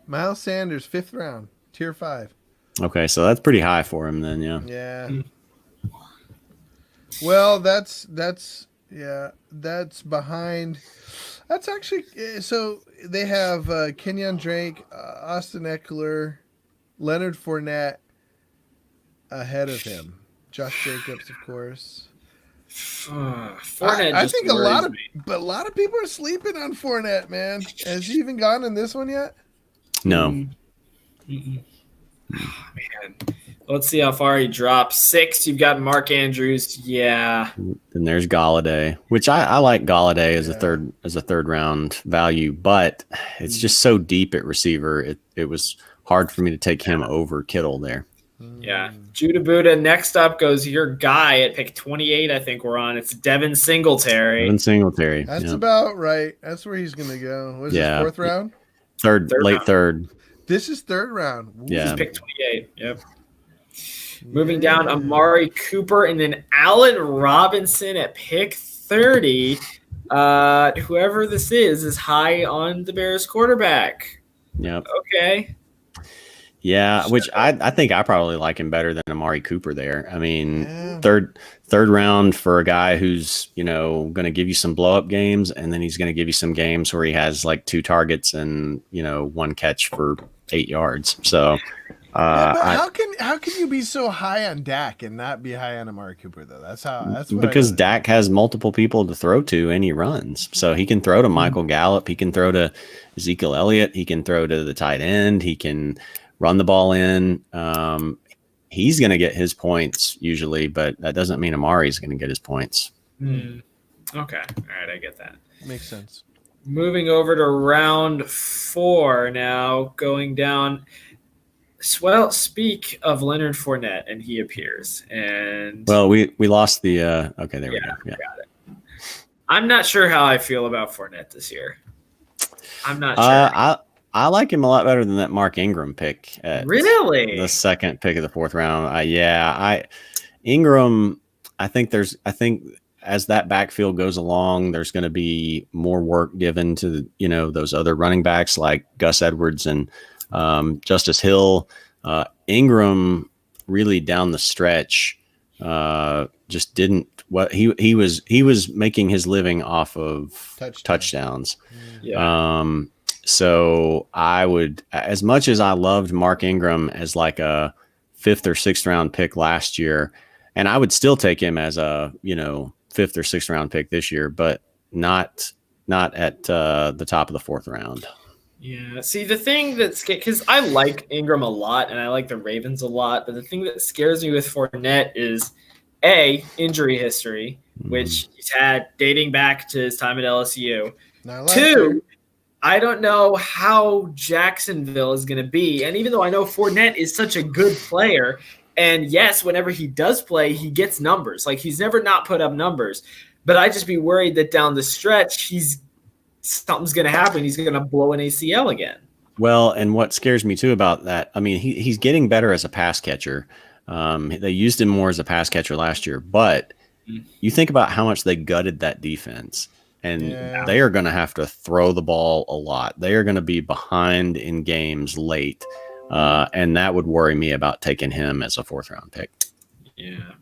Miles Sanders, 5th round, tier 5. Okay, so that's pretty high for him then, yeah. Yeah. Well, that's behind. That's actually so they have Kenyon Drake, Austin Eckler, Leonard Fournette ahead of him. Josh Jacobs, of course. Fournette I think a lot of people are sleeping on Fournette, man. Has he even gone in this one yet? No. Man, let's see how far he drops. 6. You've got Mark Andrews. Yeah. Then there's Galladay, which I like Galladay as a third round value, but it's just so deep at receiver. It was hard for me to take him over Kittle there. Yeah. Judah Buddha. Next up goes your guy at pick 28. I think we're on. It's Devin Singletary. That's about right. That's where he's gonna go. Was his 4th round? Late third. This is 3rd round. Ooh. This is pick 28. Yep. Moving down, Amari Cooper and then Allen Robinson at pick 30. Whoever this is high on the Bears quarterback. Yep. Okay. Yeah, which I think I probably like him better than Amari Cooper there. I mean, third round for a guy who's, going to give you some blow up games, and then he's going to give you some games where he has like 2 targets and, 1 catch for 8 yards. So how can you be so high on Dak and not be high on Amari Cooper though? Because Dak has multiple people to throw to and he runs. So he can throw to Michael Gallup, he can throw to Ezekiel Elliott, he can throw to the tight end, he can run the ball in. He's going to get his points usually, but that doesn't mean Amari's going to get his points. Okay. All right. I get that. Makes sense. Moving over to round 4 now, going down. Well, speak of Leonard Fournette, and he appears. And we lost the okay, there we go. Yeah. Got it. I'm not sure how I feel about Fournette this year. I'm not sure. I like him a lot better than that Mark Ingram pick. Really? The 2nd pick of the 4th round. Ingram, I think as that backfield goes along, there's going to be more work given to, those other running backs like Gus Edwards and Justice Hill. Ingram really down the stretch just didn't he was making his living off of touchdowns. Yeah. So I would, as much as I loved Mark Ingram as like a 5th or 6th round pick last year, and I would still take him as a 5th or 6th round pick this year, but not at the top of the 4th round. Yeah. See, the thing that's because I like Ingram a lot and I like the Ravens a lot, but the thing that scares me with Fournette is injury history, which he's had dating back to his time at LSU. 2. I don't know how Jacksonville is going to be. And even though I know Fournette is such a good player, and yes, whenever he does play, he gets numbers. Like, he's never not put up numbers. But I just be worried that down the stretch, something's going to happen. He's going to blow an ACL again. Well, and what scares me too about that, I mean, he's getting better as a pass catcher. They used him more as a pass catcher last year. But you think about how much they gutted that defense. And they are going to have to throw the ball a lot. They are going to be behind in games late. And that would worry me about taking him as a 4th round pick. Yeah.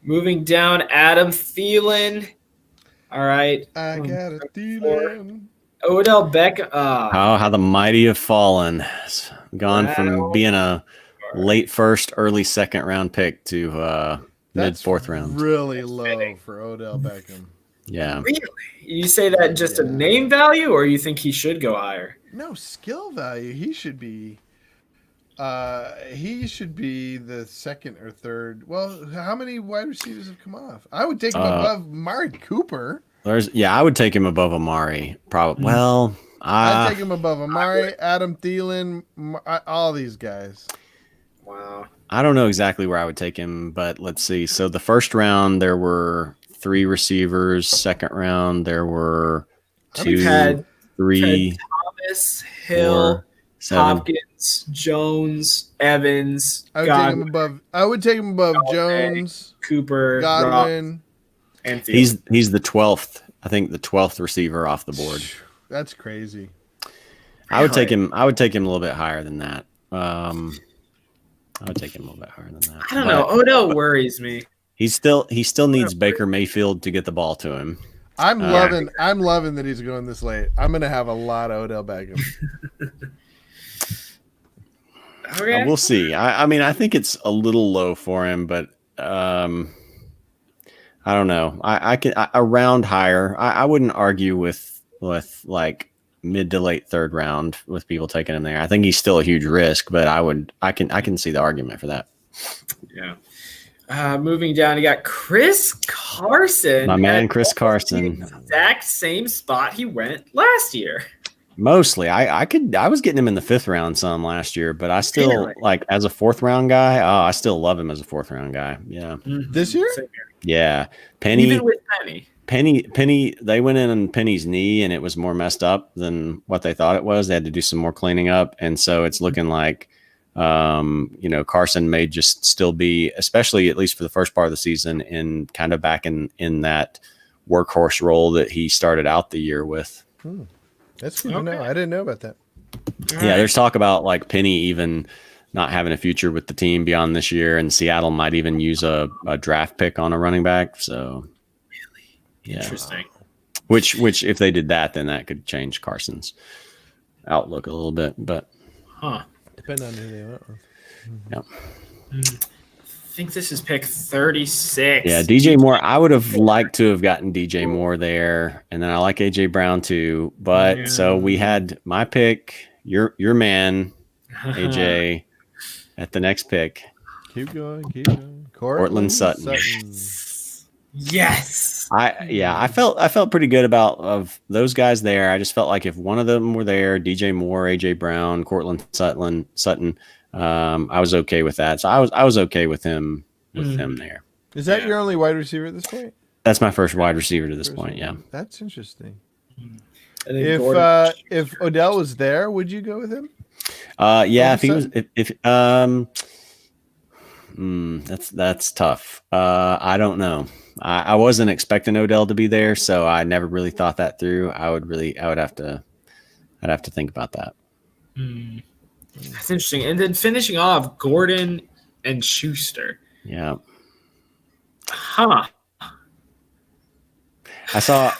Moving down, Adam Thielen. All right. I got a Thielen. Odell Beckham. How the mighty have fallen. It's gone from being a late first, early second round pick to mid fourth round. Really low for Odell Beckham. Yeah. Really? You say that just a name value, or you think he should go higher? No, skill value. He should be the second or third. Well, how many wide receivers have come off? I would take him above Mari Cooper. I would take him above Amari. Probably. Well, I'd take him above Amari, Adam Thielen, all these guys. Wow. I don't know exactly where I would take him, but let's see. So the first round there were 3 receivers. Second round there were 2, 3, Thomas, Hill, 4, 7. Hopkins, Jones, Evans. I would take him above Jones, Cooper, Godwin, and Thielen. He's the 12th. I think the 12th receiver off the board. That's crazy. I would take him a little bit higher than that. I would take him a little bit higher than that. I don't know. Odell worries me. He still needs Baker Mayfield to get the ball to him. I'm loving that he's going this late. I'm gonna have a lot of Odell Beckham. Okay. We'll see. I mean, I think it's a little low for him, but I don't know. I can around higher. I wouldn't argue with like mid to late third round with people taking him there. I think he's still a huge risk, but I can see the argument for that. Yeah. Moving down, you got Chris Carson. My man, Chris Carson. Exact same spot he went last year. Mostly, I was getting him in the 5th round some last year, but I still like as a 4th round guy. Oh, I still love him as a 4th round guy. Yeah. Mm-hmm. This year? Yeah. Penny. Even with Penny, they went in on Penny's knee and it was more messed up than what they thought it was. They had to do some more cleaning up. And so it's looking like, Carson may just still be, especially at least for the first part of the season, in kind of back in that workhorse role that he started out the year with. That's good to know. I didn't know about that. Yeah, there's talk about like Penny even not having a future with the team beyond this year, and Seattle might even use a draft pick on a running back. So, really interesting. Which if they did that, then that could change Carson's outlook a little bit. But depend on who they are. Yeah. I think this is pick 36. Yeah, DJ Moore. I would have liked to have gotten DJ Moore there, and then I like AJ Brown too. But so we had my pick, your man, AJ, at the next pick. Keep going. Cortland Sutton. Yes. I felt pretty good about of those guys there. I just felt like if one of them were there, DJ Moore, AJ Brown, Cortland Sutton. I was okay with that. So I was okay with him him there. Is that your only wide receiver at this point? That's my first wide receiver to this point. Yeah. That's interesting. If Odell was there, would you go with him? Yeah, if he was, that's tough. I don't know. I wasn't expecting Odell to be there, so I never really thought that through. I'd have to think about that. That's interesting. And then finishing off, Gordon and Schuster. Yeah. Huh. I saw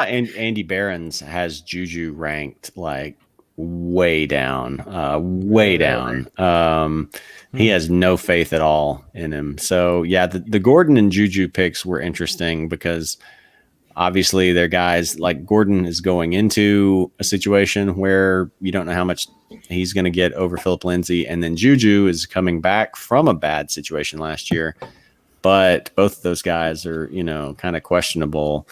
Andy Behrens has Juju ranked like way down. He has no faith at all in him. So yeah, the Gordon and Juju picks were interesting because obviously they're guys like Gordon is going into a situation where you don't know how much he's going to get over Philip Lindsay. And then Juju is coming back from a bad situation last year, but both of those guys are, kind of questionable.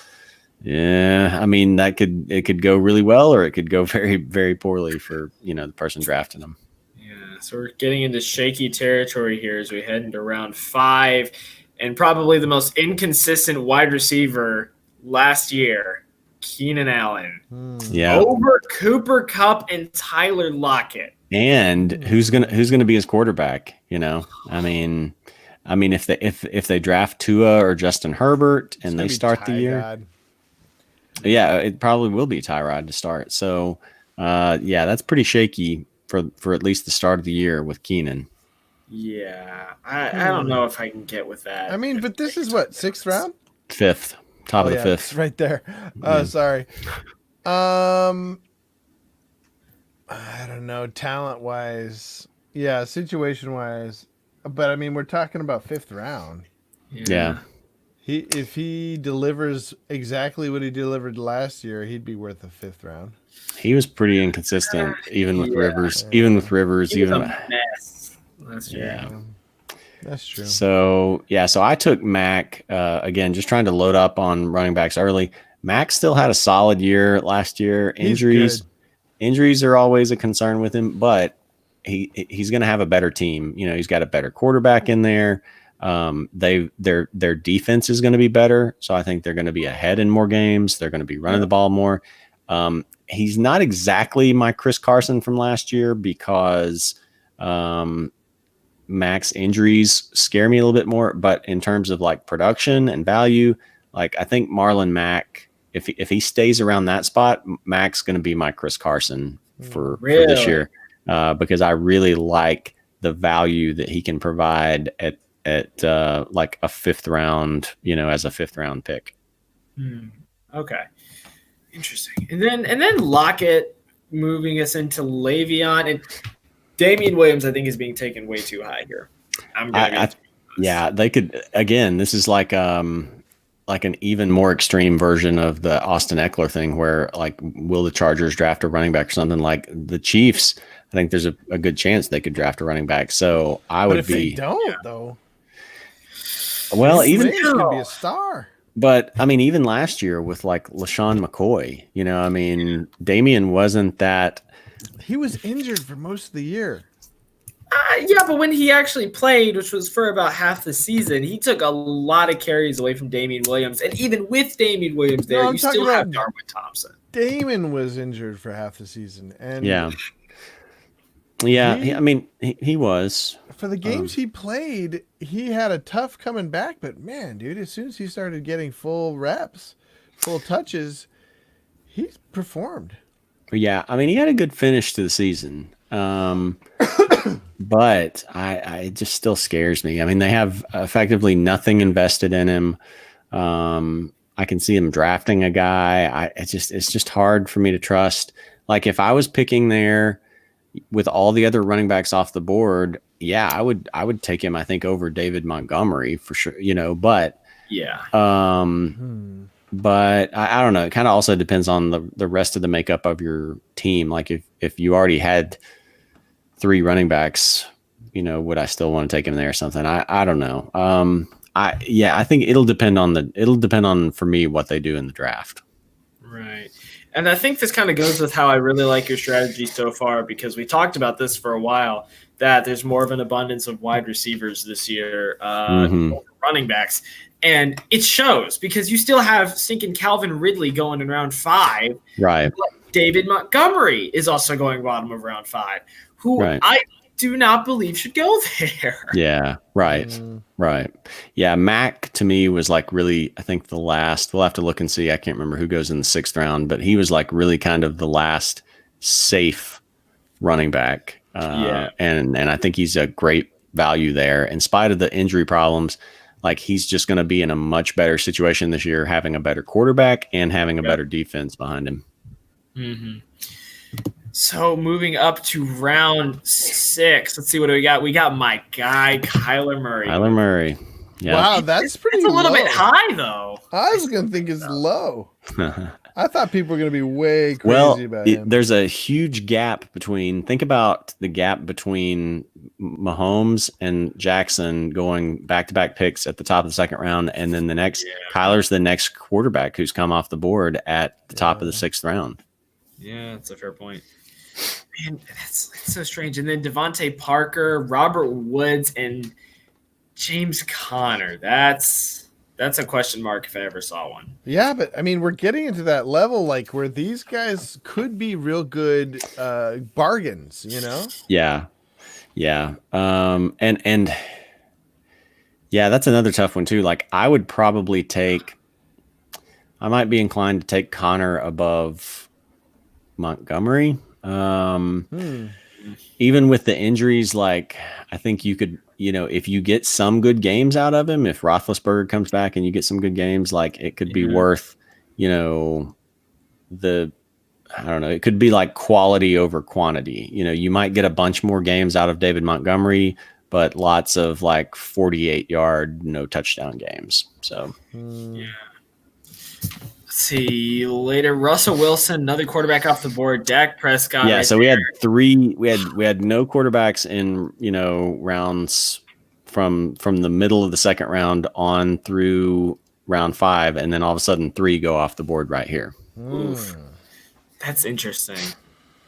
Yeah. I mean, it could go really well, or it could go very, very poorly for, the person drafting them. Yeah. So we're getting into shaky territory here as we head into round 5, and probably the most inconsistent wide receiver last year, Keenan Allen. Yeah. Over Cooper Kupp and Tyler Lockett. And who's gonna be his quarterback? I mean, if they draft Tua or Justin Herbert and they start the year, yeah, it probably will be Tyrod to start. So, that's pretty shaky for at least the start of the year with Keenan. Yeah, I don't know if I can get with that. I mean, but this is what, 6th round? 5th. Top of the 5th. It's right there. Sorry. I don't know, talent wise, yeah, situation wise, but I mean, we're talking about 5th round. Yeah. If he delivers exactly what he delivered last year, he'd be worth a 5th round. He was pretty inconsistent, even with Rivers. Even with Rivers, He was even a mess last year. yeah. That's true. So I took Mac again, just trying to load up on running backs early. Mac still had a solid year last year. Injuries are always a concern with him, but he's going to have a better team. You know, he's got a better quarterback in there. Their defense is going to be better, so I think they're going to be ahead in more games. They're going to be running the ball more. He's not exactly my Chris Carson from last year because Mac's injuries scare me a little bit more, but in terms of like production and value, like I think Marlon Mack, if he stays around that spot, Mac's going to be my Chris Carson for this year because I really like the value that he can provide at like a 5th round, as a 5th round pick. Okay, interesting. And then Lockett moving us into Le'Veon and Damian Williams, I think, is being taken way too high here. They could. Again, this is like an even more extreme version of the Austin Eckler thing, where like, will the Chargers draft a running back or something? Like the Chiefs, I think there's a good chance they could draft a running back. So if they don't, though. Well, even could be a star. But I mean, even last year with like LaShawn McCoy, Damian wasn't that. He was injured for most of the year. But when he actually played, which was for about half the season, he took a lot of carries away from Damian Williams. And even with Damian Williams there, you still have Darwin Thompson. Damon was injured for half the season. And he was. For the games he played, he had a tough coming back. But man, dude, as soon as he started getting full reps, full touches, he performed. Yeah, I mean, he had a good finish to the season, but it just still scares me. I mean, they have effectively nothing invested in him. I can see him drafting a guy. It's just hard for me to trust. Like if I was picking there with all the other running backs off the board, I would take him. I think over David Montgomery for sure. But But I don't know. It kind of also depends on the rest of the makeup of your team. Like if you already had 3 running backs, would I still want to take him there or something? I don't know. I think it'll depend on for me what they do in the draft. Right. And I think this kind of goes with how I really like your strategy so far, because we talked about this for a while, that there's more of an abundance of wide receivers this year, running backs. And it shows because you still have stinking Calvin Ridley going in round 5. Right. David Montgomery is also going bottom of round 5, who I do not believe should go there. Yeah. Right. Right. Yeah. Mac to me was like really, I think the last, we'll have to look and see. I can't remember who goes in the 6th round, but he was like really kind of the last safe running back. And I think he's a great value there in spite of the injury problems. Like he's just going to be in a much better situation this year, having a better quarterback and having a better defense behind him. Mm-hmm. So moving up to round 6, let's see what do we got. We got my guy Kyler Murray. Yeah. Wow, that's pretty. It's a little bit high though. I was going to think it's low. I thought people were going to be way crazy about him. There's a huge gap think about the gap between Mahomes and Jackson going back-to-back picks at the top of the 2nd round. And then Kyler's the next quarterback who's come off the board at the top of the 6th round. Yeah, that's a fair point. Man, it's so strange. And then Devontae Parker, Robert Woods, and James Conner. That's a question mark if I ever saw one. Yeah, but I mean, we're getting into that level like where these guys could be real good bargains, Yeah. Yeah. And that's another tough one too. Like I would probably I might be inclined to take Connor above Montgomery. Even with the injuries, like I think you could, if you get some good games out of him, if Roethlisberger comes back and you get some good games, like it could be worth, the I don't know. It could be like quality over quantity. You might get a bunch more games out of David Montgomery, but lots of like 48-yard, no touchdown games. So, yeah. Let's see later. Russell Wilson, another quarterback off the board. Dak Prescott. Yeah. Right So there. we had three. We had no quarterbacks in rounds from the middle of the second round on through round 5, and then all of a sudden 3 go off the board right here. Oof. That's interesting.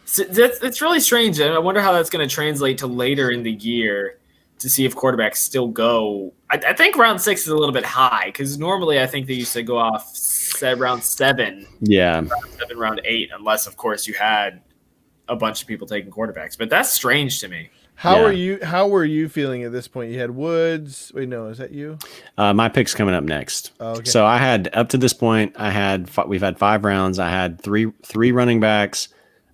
It's really strange, and I wonder how that's going to translate to later in the year to see if quarterbacks still go. I think round 6 is a little bit high because normally I think they used to go off round 7. Yeah. Round 7, round 8, unless, of course, you had a bunch of people taking quarterbacks. But that's strange to me. How were you feeling at this point? You had Woods. Wait, no, is that you? My pick's coming up next. Oh, okay. So I had up to this point, we've had 5 rounds. I had three running backs,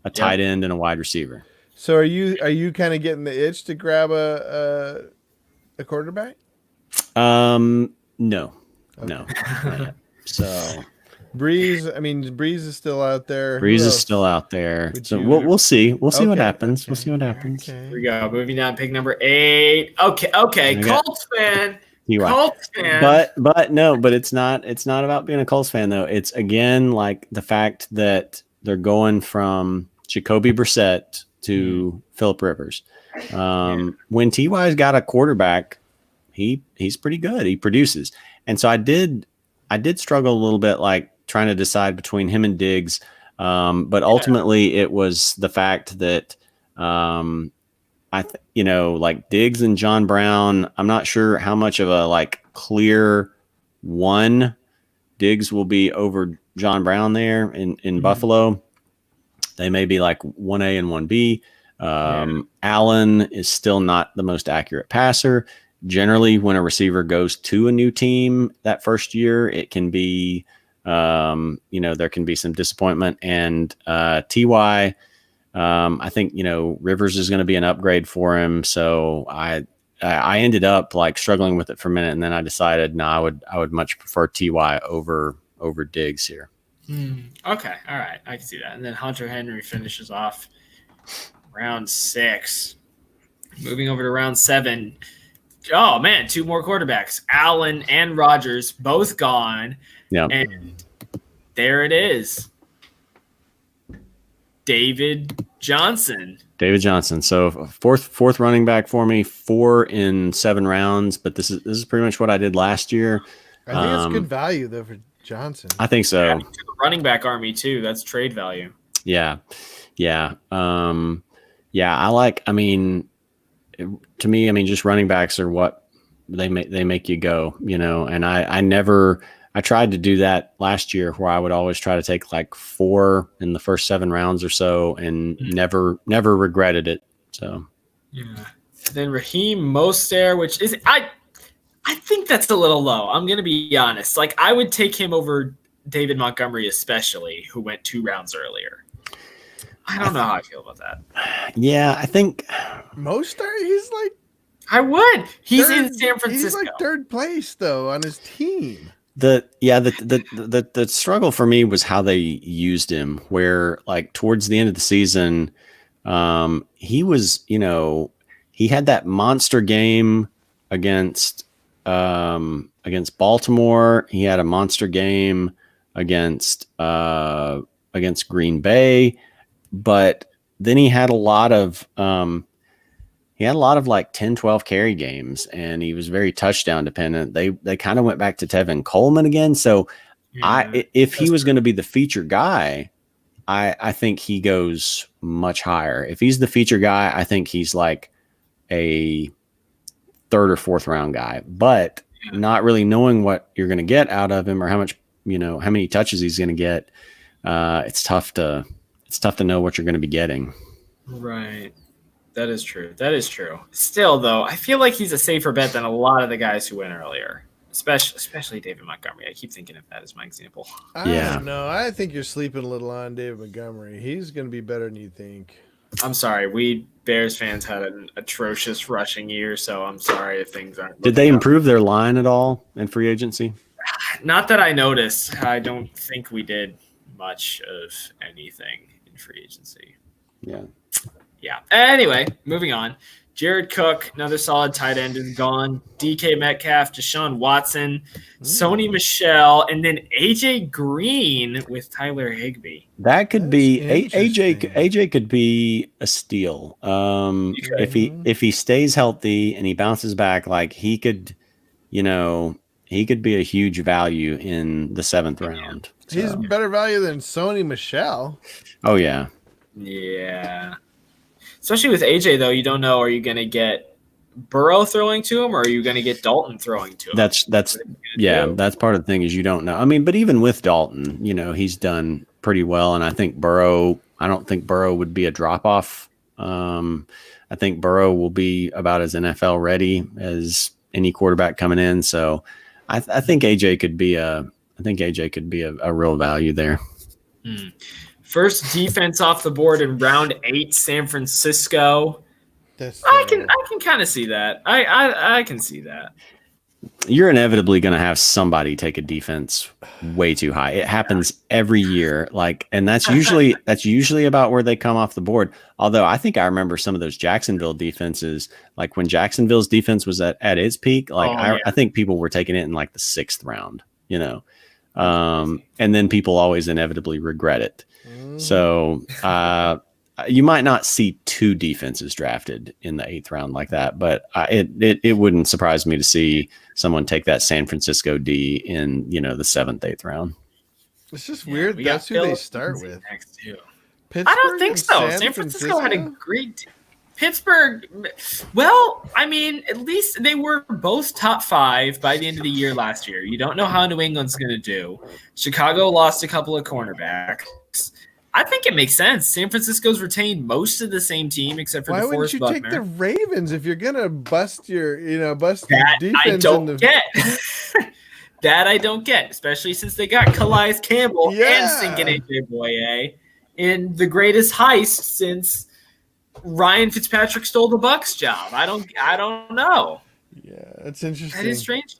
a tight end, and a wide receiver. So are you kind of getting the itch to grab a quarterback? No. Okay. No. So Breeze is still out there. Breeze is still out there. So we'll see. We'll see what happens. Okay. We'll see what happens. Okay. Here we go. Moving down, pick number 8. Okay. Colts fan. Colts fan. But it's not about being a Colts fan though. It's again like the fact that they're going from Jacoby Brissett to Phillip Rivers. When T.Y.'s got a quarterback, he's pretty good. He produces. And so I did struggle a little bit, like trying to decide between him and Diggs. But ultimately it was the fact that, like Diggs and John Brown, I'm not sure how much of a like clear one Diggs will be over John Brown there in Buffalo. They may be like 1A and 1B. Allen is still not the most accurate passer. Generally, when a receiver goes to a new team that first year, it can be, there can be some disappointment. And T.Y., I think, Rivers is going to be an upgrade for him. So I ended up like struggling with it for a minute, and then I decided, no, I would much prefer T.Y. over Diggs here. Okay. All right. I can see that. And then Hunter Henry finishes off round 6. Moving over to round 7. Oh, man, 2 more quarterbacks. Allen and Rodgers, both gone. Yeah. And there it is. David Johnson. So fourth running back for me, 4 in 7 rounds. But this is pretty much what I did last year. I think it's good value though for Johnson. I think so. Yeah, to the running back army too. That's trade value. Yeah. I like. To me, just running backs are what they make you go. And I tried to do that last year where I would always try to take like 4 in the first 7 rounds or so, and never regretted it. So yeah. Then Raheem Mostert, which is I think that's a little low. I'm going to be honest. Like, I would take him over David Montgomery, especially, who went 2 rounds earlier. I don't know how I feel about that. Yeah, I think Mostert, he's like... I would. He's in San Francisco. He's like 3rd place, though, on his team. The struggle for me was how they used him, where, like, towards the end of the season, he was, he had that monster game against Baltimore. He had a monster game against Green Bay, but then he had a lot of like 10, 12 carry games, and he was very touchdown dependent. They kind of went back to Tevin Coleman again. So if he was going to be the feature guy, I think he goes much higher. If he's the feature guy, I think he's like a 3rd or 4th round guy, but not really knowing what you're going to get out of him or how much, how many touches he's going to get. It's tough to know what you're going to be getting. Right. That is true. Still, though, I feel like he's a safer bet than a lot of the guys who went earlier, especially David Montgomery. I keep thinking of that as my example. No, I think you're sleeping a little on David Montgomery. He's going to be better than you think. I'm sorry. We Bears fans had an atrocious rushing year, so I'm sorry if things aren't. Did they improve their line at all in free agency? Not that I noticed. I don't think we did much of anything in free agency. Yeah. Anyway, moving on. Jared Cook, another solid tight end, is gone. DK Metcalf, Deshaun Watson, Sony Michel, and then AJ Green with Tyler Higbee. That could be AJ could be a steal. If he stays healthy and he bounces back, like he could be a huge value in the 7th round. So. He's better value than Sony Michel. Oh yeah. Yeah. Especially with AJ, though, you don't know, are you going to get Burrow throwing to him or are you going to get Dalton throwing to him? That's part of the thing is you don't know. I mean, but even with Dalton, he's done pretty well. And I think I don't think Burrow would be a drop off. I think Burrow will be about as NFL ready as any quarterback coming in. So I think AJ could be a real value there. First defense off the board in round 8, San Francisco. I can kind of see that. I can see that. You're inevitably going to have somebody take a defense way too high. It happens every year. And that's usually about where they come off the board. Although I think I remember some of those Jacksonville defenses, like when Jacksonville's defense was at its peak, I think people were taking it in like the 6th round, and then people always inevitably regret it. So you might not see 2 defenses drafted in the 8th round like that, but it wouldn't surprise me to see someone take that San Francisco D in the 7th, 8th round. It's just weird. That's who they start with. Next too. I don't think so. San Francisco had a great. Pittsburgh, well, I mean, at least they were both top 5 by the end of the year last year. You don't know how New England's going to do. Chicago lost a couple of cornerbacks. I think it makes sense. San Francisco's retained most of the same team except for DeForest Buckner. Why wouldn't you take the Ravens if you're gonna bust your defense? I don't get. That I don't get, especially since they got Calais Campbell and sinking AJ Boye in the greatest heist since Ryan Fitzpatrick stole the Bucs job. I don't know. Yeah, that's interesting. That is strange to me.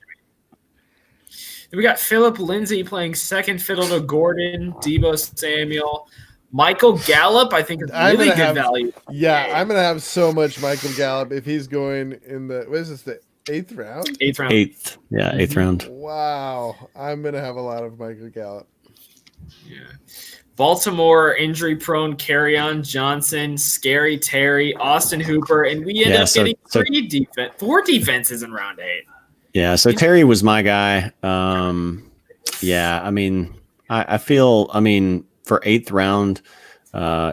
Then we got Philip Lindsay playing second fiddle to Gordon, Deebo Samuel. Michael Gallup, I think, is really good value. Yeah, I'm going to have so much Michael Gallup if he's going in the, what is this, the 8th round? 8th round. 8th. Yeah, 8th round. Wow. I'm going to have a lot of Michael Gallup. Yeah. Baltimore, injury-prone Kerryon Johnson, Scary Terry, Austin Hooper, and we end up getting 4 defenses in round 8. Yeah, so Terry was my guy. Yeah, I mean, I feel, for 8th round,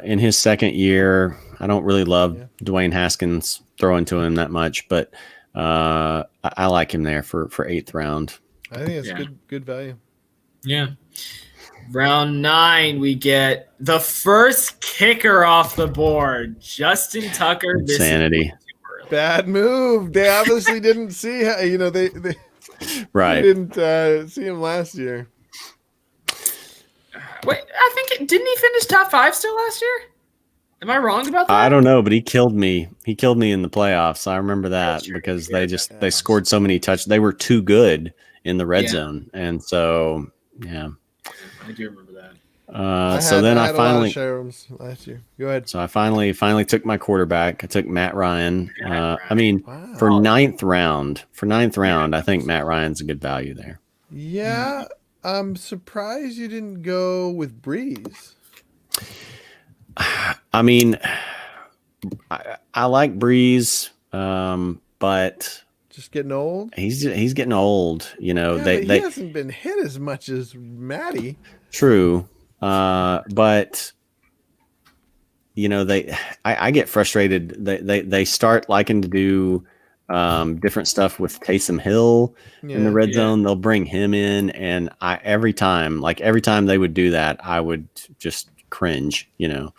in his second year, I don't really love Dwayne Haskins throwing to him that much, but I like him there for 8th round. I think it's good value. Yeah. Round 9, we get the first kicker off the board, Justin Tucker. Insanity. Bad move. They obviously didn't see how, they right. didn't see him last year. Wait, I think didn't he finish top 5 still last year? Am I wrong about that? I don't know, but he killed me. He killed me in the playoffs. I remember that because they scored so many touchdowns. They were too good in the red zone, and so I do remember that. So then I finally showrooms last year. Go ahead. So I finally took my quarterback. I took Matt Ryan. For 9th round, I think Matt Ryan's a good value there. Yeah, I'm surprised you didn't go with Breeze. I mean, I like Breeze, but just getting old. He's getting old. He hasn't been hit as much as Matty. True, but I get frustrated. They start liking to do different stuff with Taysom Hill in the red zone. They'll bring him in, and every time they would do that, I would just cringe. So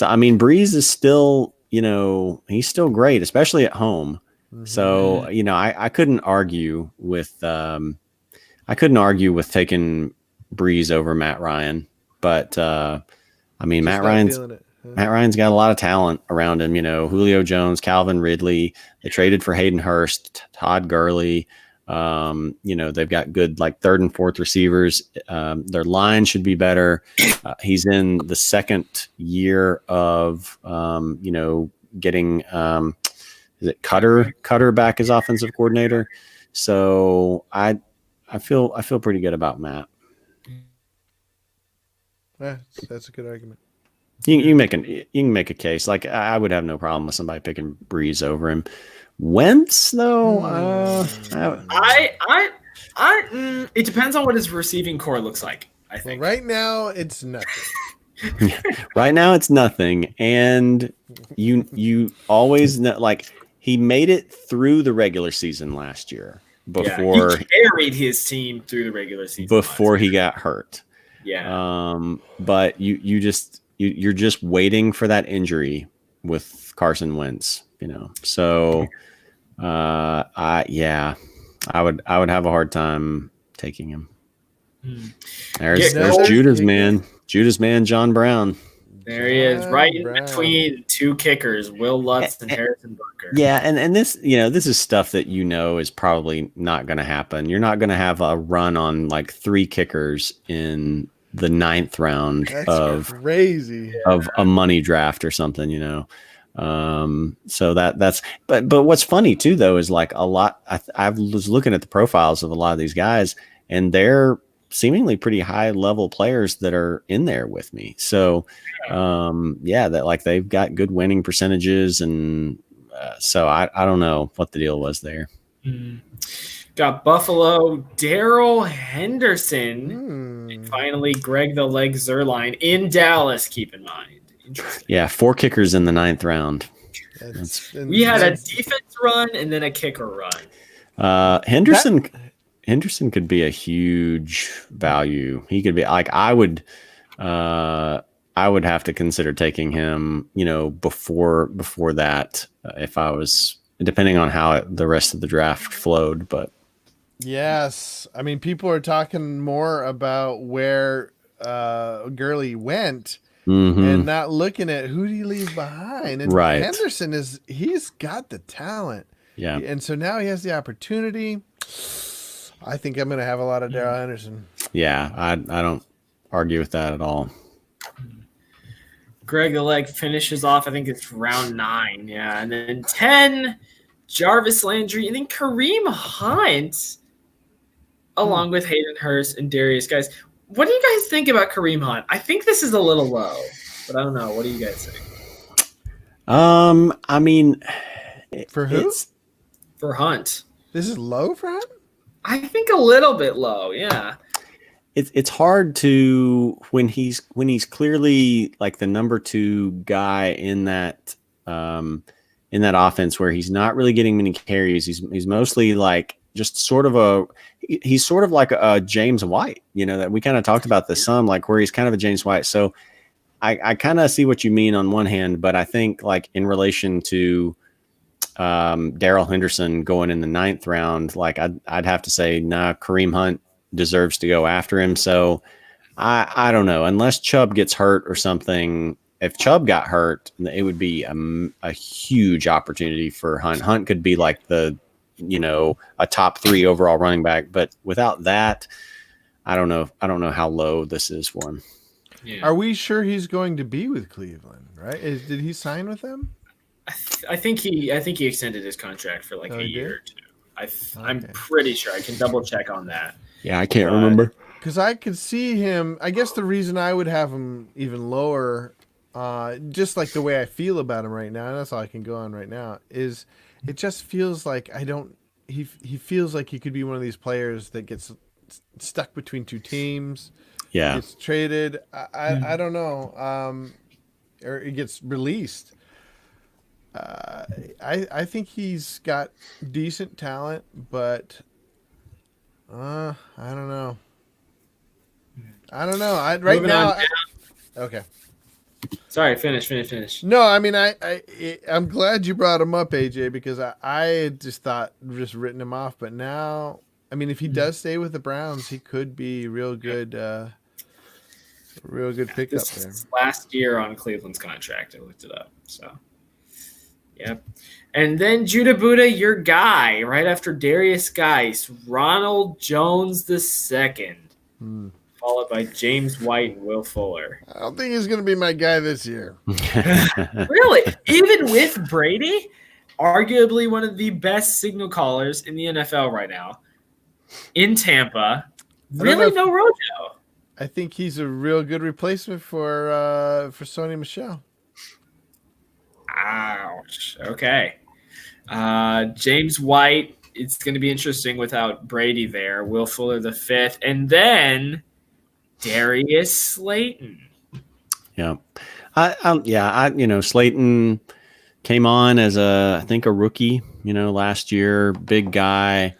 I mean, Breeze is still, he's still great, especially at home. Mm-hmm. So I couldn't argue with taking Breeze over Matt Ryan, but Matt Ryan's got a lot of talent around him. Julio Jones, Calvin Ridley. They traded for Hayden Hurst, Todd Gurley. They've got good like third and fourth receivers. Their line should be better. He's in the second year of getting is it Cutter back as offensive coordinator. So I feel pretty good about Matt. Yeah, that's a good argument. You can make a case. Like I would have no problem with somebody picking Breeze over him. Wentz though, it depends on what his receiving core looks like. I think right now it's nothing. Right now it's nothing, and you always know. Like he made it through the regular season last year before he carried his team through the regular season before he got hurt. Yeah. But you're just waiting for that injury with Carson Wentz. So I would have a hard time taking him. There's Judah's man, John Brown. There he is, right in between two kickers, Will Lutz and Harrison Butker. Yeah, and this is stuff that is probably not going to happen. You're not going to have a run on like 3 kickers in the 9th round of a money draft or something, So that's but what's funny too though is like a lot. I was looking at the profiles of a lot of these guys, and they're seemingly pretty high level players that are in there with me. So that like they've got good winning percentages, and so I don't know what the deal was there. Got Buffalo, Darrell Henderson, and finally Greg the Leg Zerline in Dallas. Keep in mind. Yeah, 4 kickers in the 9th round. We had a defense run and then a kicker run. Henderson could be a huge value. He could be like I would have to consider taking him, before that if I was, depending on how the rest of the draft flowed. But yes, I mean people are talking more about where Gurley went. And not looking at who do you leave behind. And right. Henderson he's got the talent. Yeah. And so now he has the opportunity. I think I'm going to have a lot of Darrell Henderson. Yeah, I don't argue with that at all. Greg the Leg finishes off, I think it's round 9. Yeah. And then 10, Jarvis Landry. And then Kareem Hunt, along with Hayden Hurst and Darius. Guys, what do you guys think about Kareem Hunt? I think this is a little low, but I don't know. What do you guys think? I mean, for who? For Hunt. This is low for him? I think a little bit low. Yeah. It's hard to when he's clearly like the number 2 guy in that offense where he's not really getting many carries. He's mostly like just sort of he's sort of like a James White, that we kind of talked about this some, like where he's kind of a James White. So I kind of see what you mean on one hand, but I think like in relation to Darrell Henderson going in the 9th round, like I'd have to say, Kareem Hunt deserves to go after him. So I don't know, unless Chubb gets hurt or something. If Chubb got hurt, it would be a huge opportunity for Hunt. Hunt could be like a top 3 overall running back, but without that, I don't know how low this is for him. Yeah. Are we sure he's going to be with Cleveland? Right? Did he sign with them? I think he extended his contract for like a year or 2. I'm pretty sure. I can double check on that. Yeah, I can't remember. Because I could see him. I guess the reason I would have him even lower, just like the way I feel about him right now, and that's all I can go on right now, is it just feels like he feels like he could be one of these players that gets stuck between 2 teams. Yeah. Gets traded. I don't know. Or it gets released. I think he's got decent talent, but I don't know. Right now. Okay. Sorry, finish. No, I mean, I'm glad you brought him up, AJ, because I just thought written him off, but now, I mean, if he does stay with the Browns, he could be real good pickup there. Last year on Cleveland's contract, I looked it up. So, Yep. And then Judah Buddha, your guy, right after Darius Geis, Ronald Jones II, followed by James White and Will Fuller. I don't think he's going to be my guy this year. Really? Even with Brady, arguably one of the best signal callers in the NFL right now, in Tampa, really no Rojo. I think he's a real good replacement for Sony Michel. Ouch. Okay. James White, it's going to be interesting without Brady there. Will Fuller the fifth. And then Darius Slayton. Yeah. Slayton came on as I think a rookie, last year, big guy,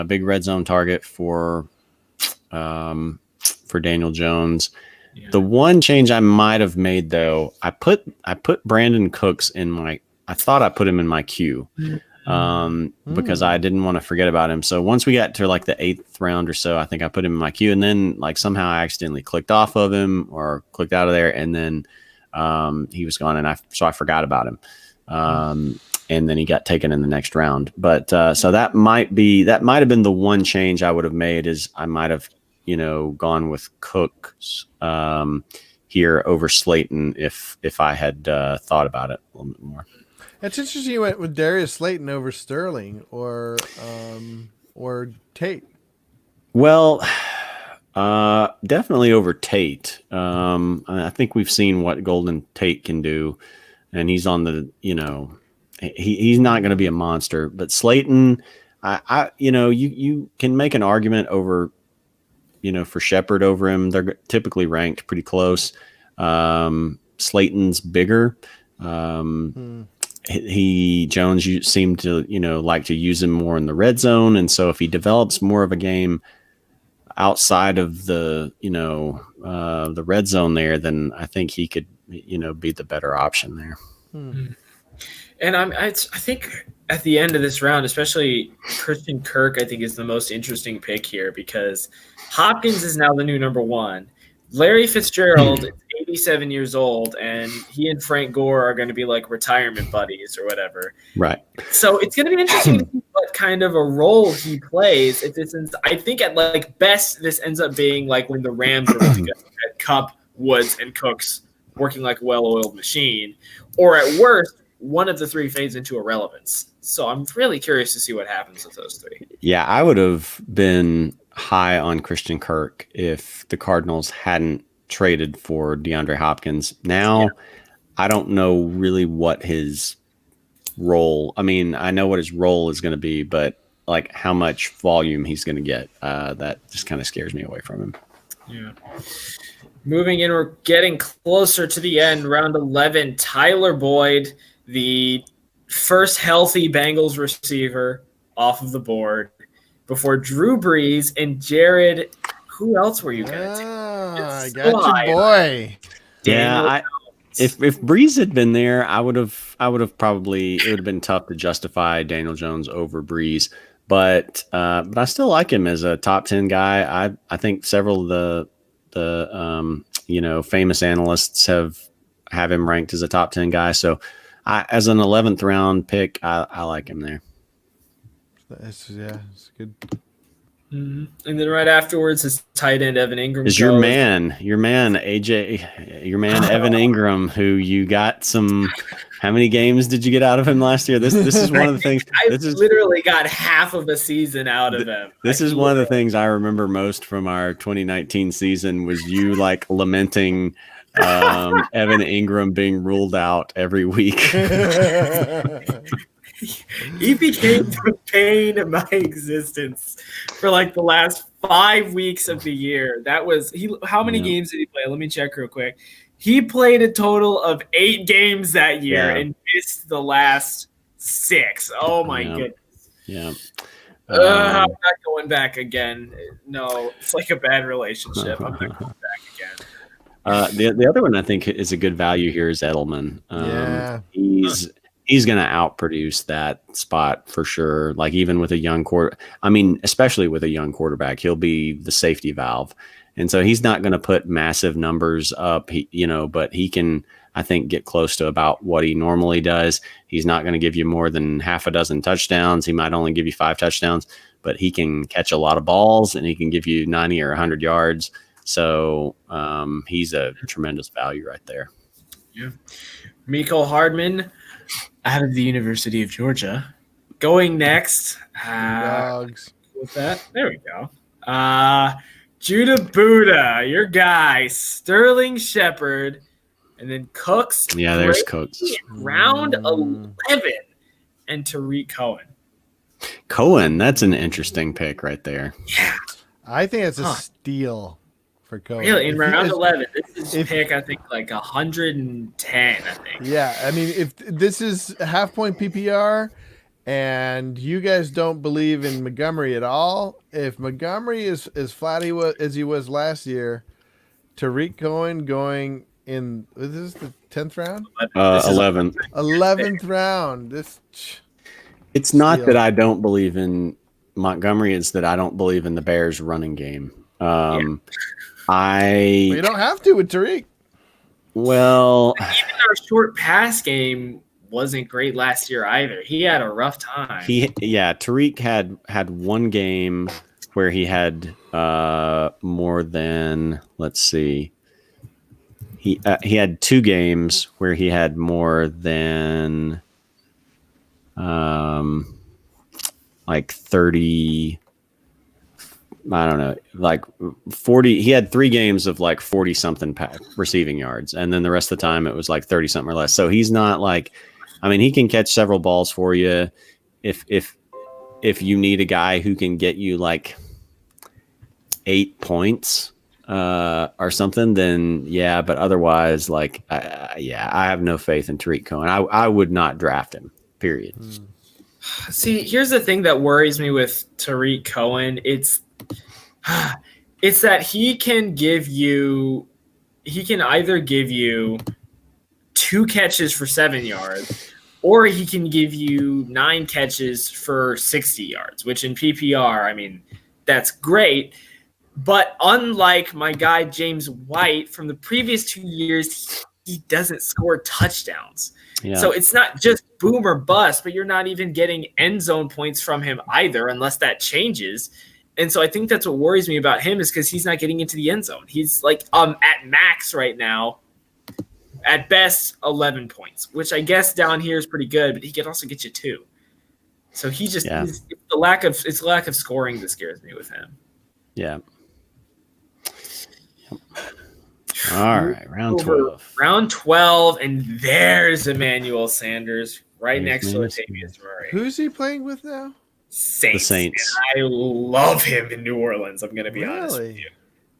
big red zone target for Daniel Jones. Yeah. The one change I might have made though, I put Brandon Cooks I thought I put him in my queue because I didn't want to forget about him. So once we got to like the 8th round or so, I think I put him in my queue, and then like somehow I accidentally clicked off of him or clicked out of there, and then he was gone, and I forgot about him. And then he got taken in the next round. But so that might have been the one change I would have made, is I might have gone with Cooks here over Slayton if I had thought about it a little bit more. It's interesting you went with Darius Slayton over Sterling or Tate. Well, definitely over Tate. I think we've seen what Golden Tate can do, and he's on the he's not going to be a monster. But Slayton, you can make an argument over for Shepard over him. They're typically ranked pretty close. Slayton's bigger. Jones, you seem to like to use him more in the red zone, and so if he develops more of a game outside of the the red zone there, then I think he could be the better option there. And I think at the end of this round, especially Christian Kirk, I think is the most interesting pick here, because Hopkins is now the new number one. Larry Fitzgerald is 87 years old, and he and Frank Gore are going to be like retirement buddies or whatever. Right. So it's going to be interesting to see what kind of a role he plays. If this is, I think at like best, this ends up being like when the Rams are together at Kupp, Woods, and Cooks working like a well-oiled machine, or at worst, one of the three fades into irrelevance. So I'm really curious to see what happens with those three. Yeah, I would have been high on Christian Kirk if the Cardinals hadn't traded for DeAndre Hopkins. Now, I don't know really what his role. I mean, I know what his role is going to be, but like how much volume he's going to get, that just kind of scares me away from him. Yeah. Moving in, we're getting closer to the end. Round 11, Tyler Boyd, the first healthy Bengals receiver off of the board, before Drew Brees and Jared. Who else were you going to take? I got your boy. Yeah, if Brees had been there, I would have probably, it would have been tough to justify Daniel Jones over Brees, but I still like him as a top 10 guy. I think several of the famous analysts have him ranked as a top 10 guy. So as an 11th round pick, I like him there. It's good. Mm-hmm. And then right afterwards, his tight end Evan Ingram is your man Evan Ingram, who you got some. How many games did you get out of him last year? This is one of the things. Literally got half of a season out of him. This is one of the things I remember most from our 2019 season was you like lamenting Evan Ingram being ruled out every week. He became the pain of my existence for like the last 5 weeks of the year. That was how many games did he play? Let me check real quick. He played a total of 8 games that year and missed the last 6. Oh my goodness. Yeah. I'm not going back again. No, it's like a bad relationship. I'm not going back again. The other one I think is a good value here is Edelman. He's going to outproduce that spot for sure. Like even with a young especially with a young quarterback, he'll be the safety valve. And so he's not going to put massive numbers up, but he can, I think, get close to about what he normally does. He's not going to give you more than half a dozen touchdowns. He might only give you 5 touchdowns, but he can catch a lot of balls and he can give you 90 or 100 yards. So he's a tremendous value right there. Yeah. Mecole Hardman out of the University of Georgia. Going next. Dogs. With that, there we go. Judah Buddha, your guy, Sterling Shepard, and then Cooks. Yeah, there's Cooks. Round 11, and Tariq Cohen. Cohen, that's an interesting pick right there. Yeah. I think it's a steal for Cohen. Really, in round 11, this is pick, I think, like 110, I think. Yeah, I mean, if this is half-point PPR and you guys don't believe in Montgomery at all, if Montgomery is as flat as he was last year, Tariq Cohen going in, is this the 10th round? 11th. 11th round. It's not that I don't believe in Montgomery, it's that I don't believe in the Bears running game. You don't have to with Tariq. Well, even our short pass game wasn't great last year either. He had a rough time. Tariq had one game where he had more than, let's see, he had 2 games where he had more than like 30, I don't know, like 40. He had 3 games of like 40 something receiving yards, and then the rest of the time it was like 30 something or less. So he's not like, I mean, he can catch several balls for you if you need a guy who can get you like 8 points or something, then yeah. But otherwise, like, I have no faith in Tariq Cohen. I would not draft him. Period. See, here's the thing that worries me with Tariq Cohen. It's that he can either give you 2 catches for 7 yards, or he can give you 9 catches for 60 yards, which in PPR, I mean, that's great. But unlike my guy James White from the previous 2 years, he doesn't score touchdowns. Yeah. So it's not just boom or bust, but you're not even getting end zone points from him either, unless that changes. And so I think that's what worries me about him, is because he's not getting into the end zone. He's like at max right now, at best 11 points, which I guess down here is pretty good, but he could also get you 2. So he just it's the lack of scoring that scares me with him. Yeah. All right, round 12. Round 12, and there's Emmanuel Sanders next to Latavius Murray. Who's he playing with now? Saints. The Saints. And I love him in New Orleans. I'm going to be honest with you.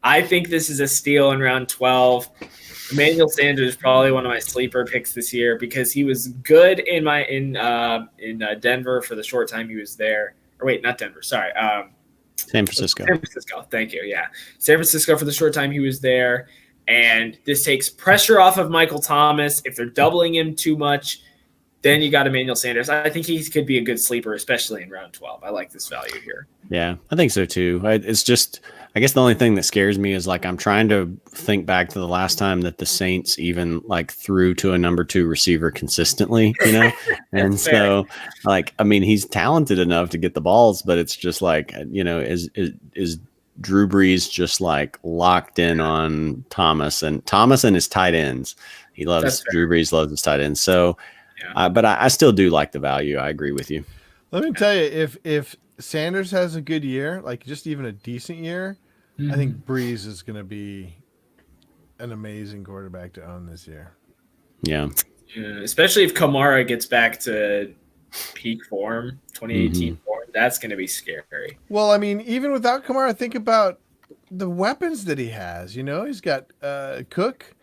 I think this is a steal in round 12. Emmanuel Sanders is probably one of my sleeper picks this year because he was good in Denver for the short time he was there. Or wait, not Denver. Sorry. San Francisco. San Francisco. Thank you. Yeah. San Francisco for the short time he was there. And this takes pressure off of Michael Thomas. If they're doubling him too much, then you got Emmanuel Sanders. I think he could be a good sleeper, especially in round 12. I like this value here. Yeah, I think so too. It's just, I guess the only thing that scares me is like I'm trying to think back to the last time that the Saints even like threw to a number 2 receiver consistently, and so like, I mean, he's talented enough to get the balls, but it's just like, is Drew Brees just like locked in on Thomas and his tight ends. He loves Drew Brees, loves his tight ends. So, but I still do like the value. I agree with you. Let me tell you, if Sanders has a good year, like just even a decent year, I think Brees is going to be an amazing quarterback to own this year. Yeah. Especially if Kamara gets back to peak form, 2018 form, that's going to be scary. Well, I mean, even without Kamara, think about the weapons that he has. He's got Cook,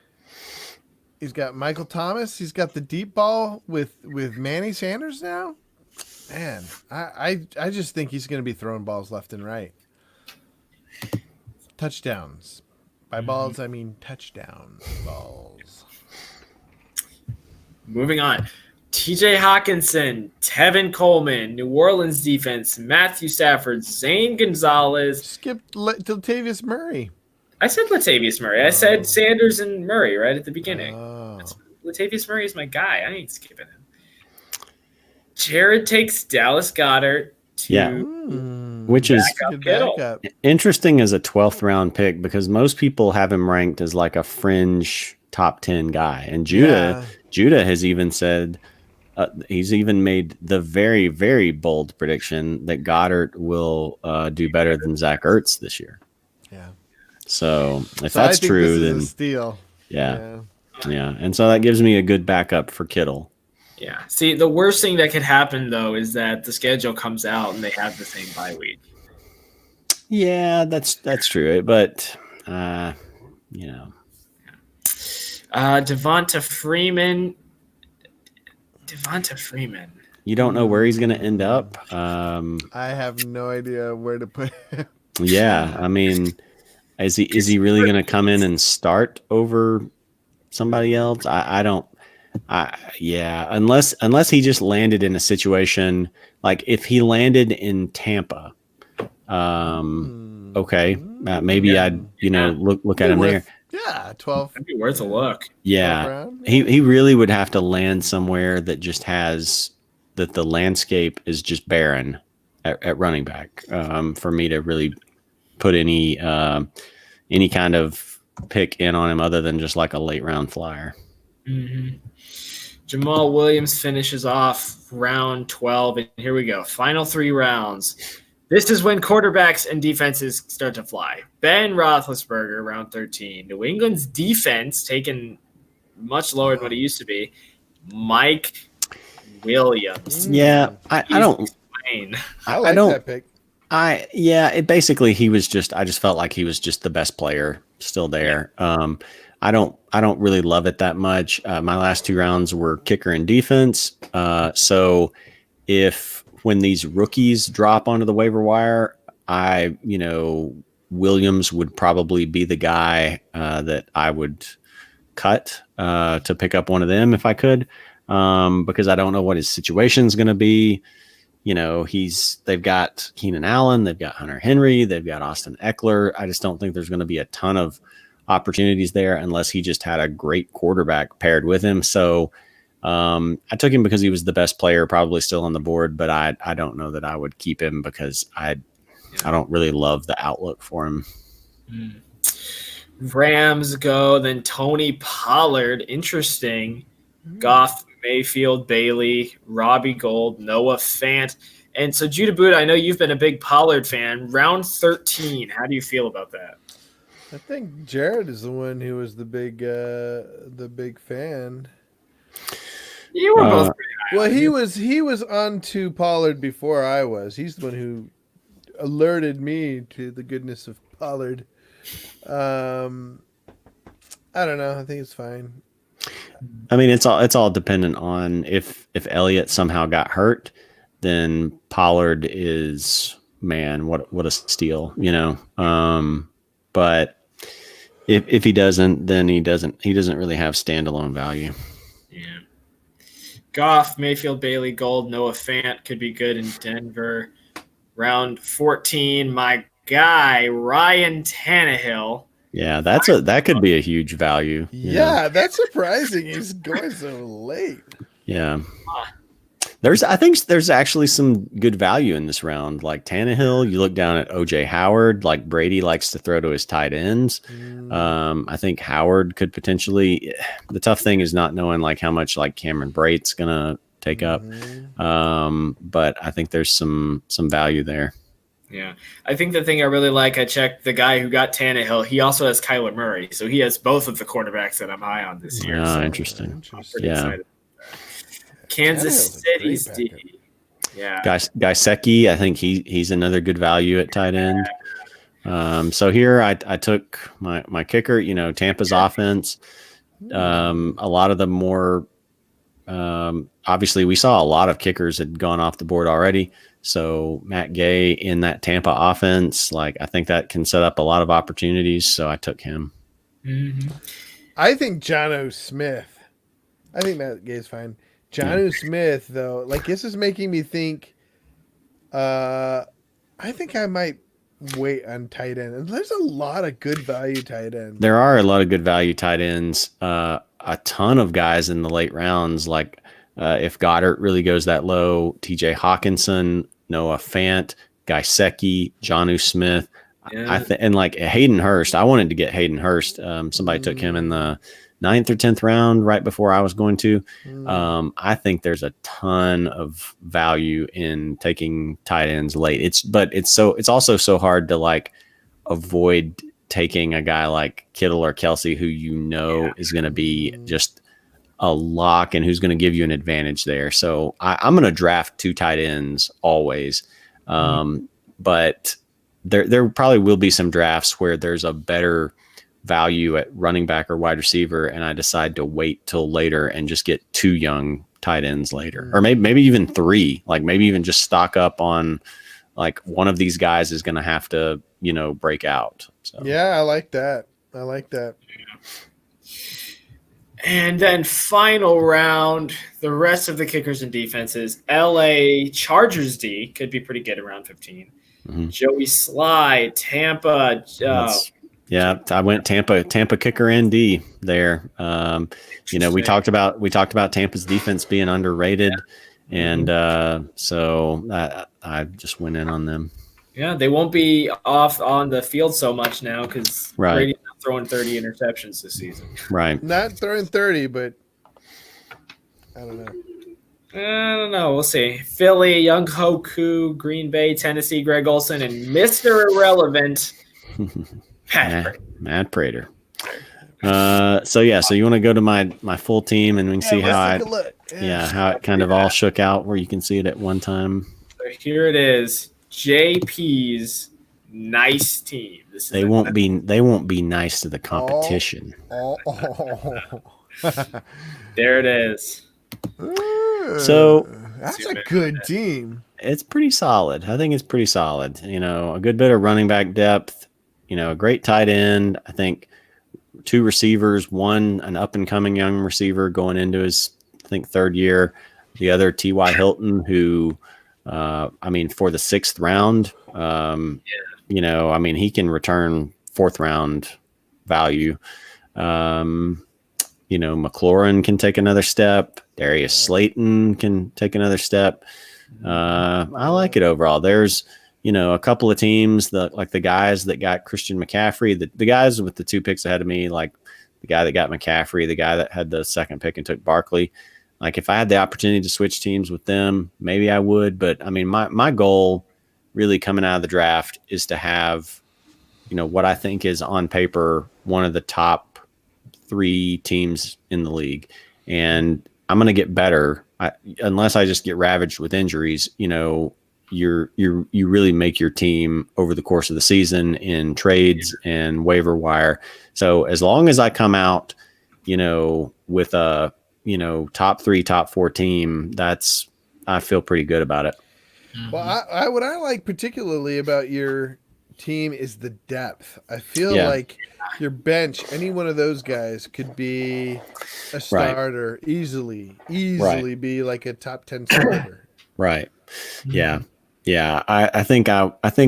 he's got Michael Thomas, he's got the deep ball with Manny Sanders now. Man, I just think he's going to be throwing balls left and right. Touchdowns. By balls, I mean touchdown balls. Moving on. TJ Hawkinson, Tevin Coleman, New Orleans defense, Matthew Stafford, Zane Gonzalez. Skip Latavius Murray. I said Latavius Murray. I said Sanders and Murray right at the beginning. Latavius Murray is my guy. I ain't skipping him. Jared takes Dallas Goedert to which is backup. Interesting as a 12th round pick because most people have him ranked as like a fringe top 10 guy. And Judah has even said, he's even made the very, very bold prediction that Goddard will do better than Zach Ertz this year. Yeah. So if that's true, then a steal. Yeah. And so that gives me a good backup for Kittle. Yeah. See, the worst thing that could happen though is that the schedule comes out and they have the same bye week. Yeah, that's true. But Devonta Freeman. You don't know where he's going to end up. I have no idea where to put him. Yeah, I mean, is he really going to come in and start over somebody else? Unless he just landed in a situation like if he landed in Tampa, okay, maybe I'd look at him there. Yeah, 12. That'd be worth a look. Yeah, he really would have to land somewhere that just has that the landscape is just barren at running back for me to really put any kind of pick in on him other than just like a late round flyer. Mm-hmm. Jamal Williams finishes off round 12, and here we go. Final 3 rounds. This is when quarterbacks and defenses start to fly. Ben Roethlisberger, round 13. New England's defense taken much lower than what it used to be. Mike Williams. Yeah, I don't. I like that pick. It basically he was just. I just felt like he was just the best player still there. Yeah. I don't really love it that much. My last 2 rounds were kicker and defense. So when these rookies drop onto the waiver wire, Williams would probably be the guy that I would cut to pick up one of them if I could, because I don't know what his situation is going to be. They've got Keenan Allen, they've got Hunter Henry, they've got Austin Eckler. I just don't think there's going to be a ton of opportunities there unless he just had a great quarterback paired with him. So I took him because he was the best player, probably still on the board, but I don't know that I would keep him because I don't really love the outlook for him. Rams go, then Tony Pollard. Interesting. Goff, Mayfield, Bailey, Robbie Gould, Noah Fant. And so, Judah Boot, I know you've been a big Pollard fan. Round 13, how do you feel about that? I think Jared is the one who was the big fan. You were both pretty high. Well, he was on to Pollard before I was. He's the one who alerted me to the goodness of Pollard. I don't know. I think it's fine. I mean, it's all dependent on if Elliott somehow got hurt, then Pollard is, man, what a steal, but if he doesn't, then he doesn't really have standalone value. Yeah. Goff, Mayfield, Bailey, Gould, Noah Fant could be good in Denver. Round 14, my guy Ryan Tannehill. Yeah, that could be a huge value. Yeah, that's surprising. He's going so late. Yeah. I think there's actually some good value in this round. Like Tannehill, you look down at OJ Howard, like Brady likes to throw to his tight ends. I think Howard could potentially, the tough thing is not knowing like how much like Cameron Brate's going to take up. But I think there's some value there. Yeah. I think the thing I really like, I checked the guy who got Tannehill. He also has Kyler Murray. So he has both of the quarterbacks that I'm high on this year. Oh, interesting. I'm pretty excited. Kansas City's D. Yeah. Gesicki, I think he's another good value at tight end. So here I took my kicker, Tampa's offense. A lot of the more obviously we saw a lot of kickers had gone off the board already. So Matt Gay in that Tampa offense, like I think that can set up a lot of opportunities. So I took him. Mm-hmm. I think Jonnu Smith. I think Matt Gay's fine. Jonnu Smith, though, like this is making me think. I think I might weight on tight end. And there's a lot of good value tight ends. There are a lot of good value tight ends. A ton of guys in the late rounds, like if Goddard really goes that low, TJ Hawkinson, Noah Fant, Guy Secchi, Jonnu Smith. Yeah. And like Hayden Hurst, I wanted to get Hayden Hurst. Somebody took him in the 9th or 10th round right before I was going to. I think there's a ton of value in taking tight ends late. It's also so hard to like avoid taking a guy like Kittle or Kelsey, who is going to be just a lock and who's going to give you an advantage there. So I'm going to draft 2 tight ends always. But there probably will be some drafts where there's a better value at running back or wide receiver, and I decide to wait till later and just get 2 young tight ends later, or maybe even 3. Like maybe even just stock up on like one of these guys is going to have to break out. So. Yeah, I like that. And then final round, the rest of the kickers and defenses. LA Chargers D could be pretty good around 15. Joey Sly, Tampa. Yeah, I went Tampa kicker and D there. We talked about Tampa's defense being underrated, and so I just went in on them. Yeah, they won't be off on the field so much now because Brady's not throwing 30 interceptions this season. Right. Not throwing 30, but I don't know. We'll see. Philly, Young Hoku, Green Bay, Tennessee, Greg Olson, and Mr. Irrelevant, Matt Prater. So you want to go to my full team and we can see how it kind of all shook out where you can see it at one time. So here it is. JP's nice team. They won't be nice to the competition. There it is. So that's a good team. It's pretty solid. I think it's pretty solid. A good bit of running back depth, a great tight end. I think 2 receivers, one an up and coming young receiver going into his, I think, 3rd year. The other T.Y. Hilton, who, for the 6th round, he can return 4th round value. McLaurin can take another step. Darius Slayton can take another step. I like it overall. There's, a couple of teams like the guys that got Christian McCaffrey, the guys with the 2 picks ahead of me, like the guy that got McCaffrey, the guy that had the 2nd pick and took Barkley. Like if I had the opportunity to switch teams with them, maybe I would. But my goal really coming out of the draft is to have, what I think is on paper one of the top 3 teams in the league. And I'm going to get better unless I just get ravaged with injuries. You really make your team over the course of the season in trades and waiver wire. So as long as I come out, with a, top 3, top 4 team, I feel pretty good about it. Well, what I like particularly about your team is the depth. I feel like your bench, any one of those guys could be a starter easily be like a top 10 starter. Right. Yeah. Yeah. I think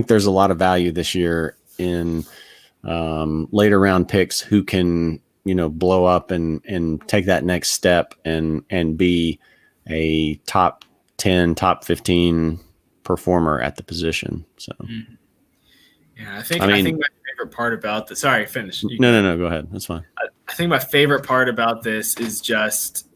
there's a lot of value this year in later round picks who can, blow up and take that next step and be a top 10, top 15 performer at the position. So, yeah, I think my favorite part about this. Sorry, finish. No, go ahead. That's fine. I think my favorite part about this is just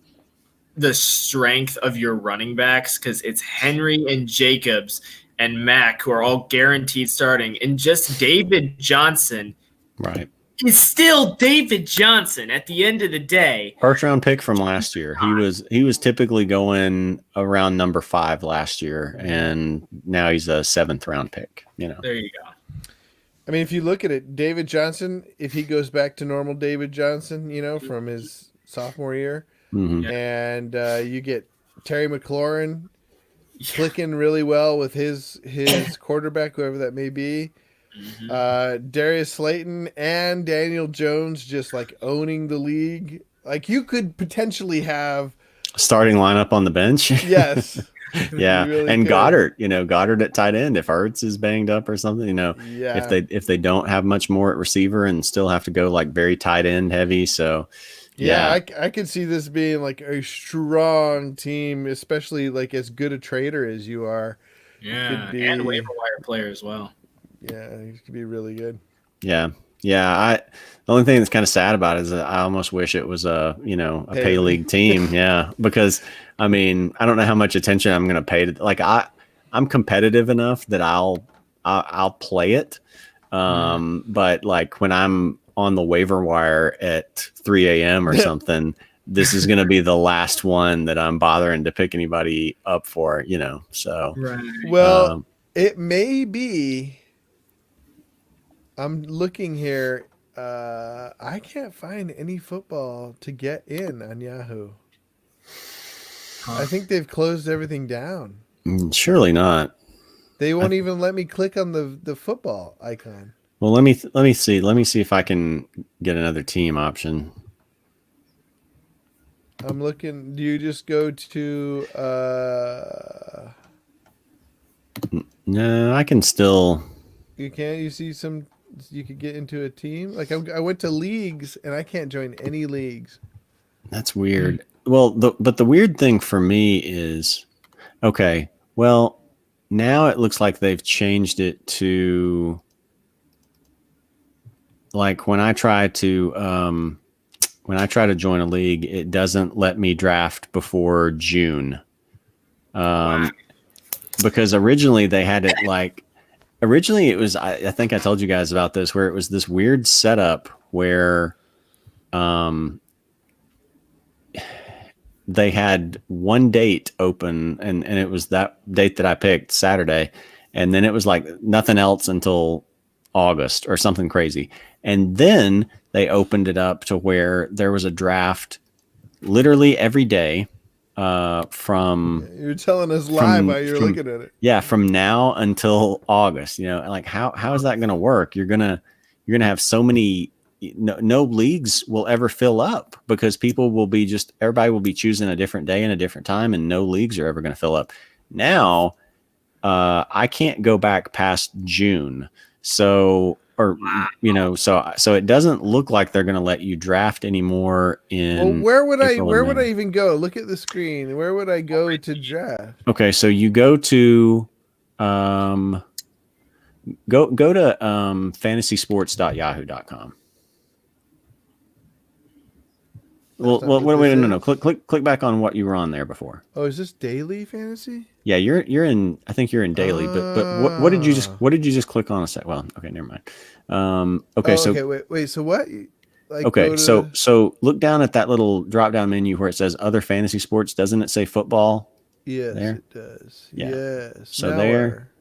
the strength of your running backs because it's Henry and Jacobs and Mack who are all guaranteed starting, and just David Johnson. Right. He's still David Johnson at the end of the day. 1st round pick from last year. He was typically going around number 5 last year, and now he's a 7th round pick. There you go. I mean, if you look at it, David Johnson, if he goes back to normal David Johnson, from his sophomore year, and you get Terry McLaurin clicking really well with his quarterback, whoever that may be. Darius Slayton and Daniel Jones just like owning the league. Like you could potentially have a starting lineup on the bench. Yes. Yeah, really and could. Goddard at tight end if Ertz is banged up or something. Yeah. If they don't have much more at receiver and still have to go like very tight end heavy. So Yeah, I could see this being like a strong team, especially like as good a trader as you are. Yeah, be- and waiver wire player as well. Yeah, it could be really good. yeah. The only thing that's kind of sad about it is that I almost wish it was a pay league team. Yeah, because I mean, I don't know how much attention I'm going to pay to like I'm competitive enough that I'll play it. But like when I'm on the waiver wire at 3 a.m. or something, this is going to be the last one that I'm bothering to pick anybody up for, so. Right. Well, it may be. I'm looking here. I can't find any football to get in on Yahoo. I think they've closed everything down. Surely not. They won't even let me click on the football icon. Well, let me see. Let me see if I can get another team option. I'm looking. Do you just go to? No, I can still. You can't. You see some. You could get into a team. Like I went to leagues and I can't join any leagues. That's weird. Well, but the weird thing for me is, okay. Well, now it looks like they've changed it to. Like when I try to join a league, it doesn't let me draft before June. Because originally they had it like originally it was I think I told you guys about this where it was this weird setup where they had one date open and it was that date that I picked, Saturday, and then it was like nothing else until August or something crazy. And then they opened it up to where there was a draft literally every day from you're telling us live while you're looking at it. Yeah, from now until August. Like how is that going to work? You're gonna have so many. No leagues will ever fill up because everybody will be choosing a different day and a different time, and no leagues are ever going to fill up. Now, I can't go back past June, so it doesn't look like they're going to let you draft anymore in. Well, where would I even go? Look at the screen. Where would I go to draft? Okay, so you go to go to fantasysports.yahoo.com. Well, wait, no. Click back on what you were on there before. Oh, is this daily fantasy? Yeah, you're in. I think you're in daily. But what did you just click on a sec? Well, okay, never mind. Okay, wait. So what? Like okay, so look down at that little drop down menu where it says other fantasy sports. Doesn't it say football? Yes, there? It does. Yeah. Yes. So there,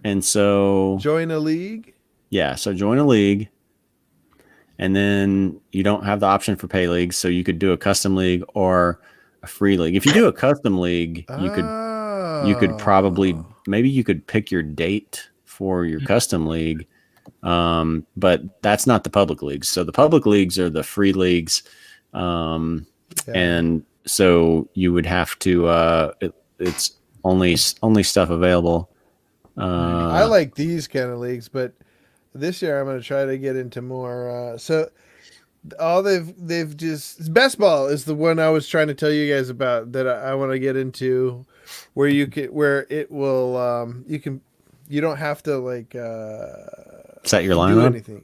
and so join a league. Yeah, so join a league. And then you don't have the option for pay leagues, so you could do a custom league or a free league. If you do a custom league, you could probably maybe you could pick your date for your custom league, but that's not the public leagues. So the public leagues are the free leagues, and so you would have to. It's only stuff available. I like these kind of leagues, but. This year I'm going to try to get into more. So all they've just best ball is the one I was trying to tell you guys about that I want to get into, where it will you don't have to like set your do lineup. Anything.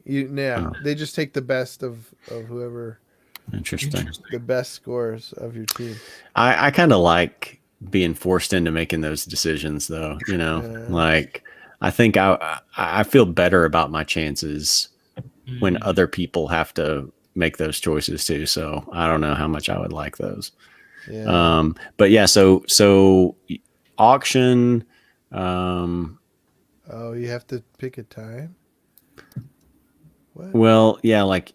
They just take the best of whoever. Interesting. The best scores of your team. I kind of like being forced into making those decisions, though. Like. I think I feel better about my chances when other people have to make those choices too. So I don't know how much I would like those. Yeah. But yeah, so auction. You have to pick a time. What? Well, yeah, like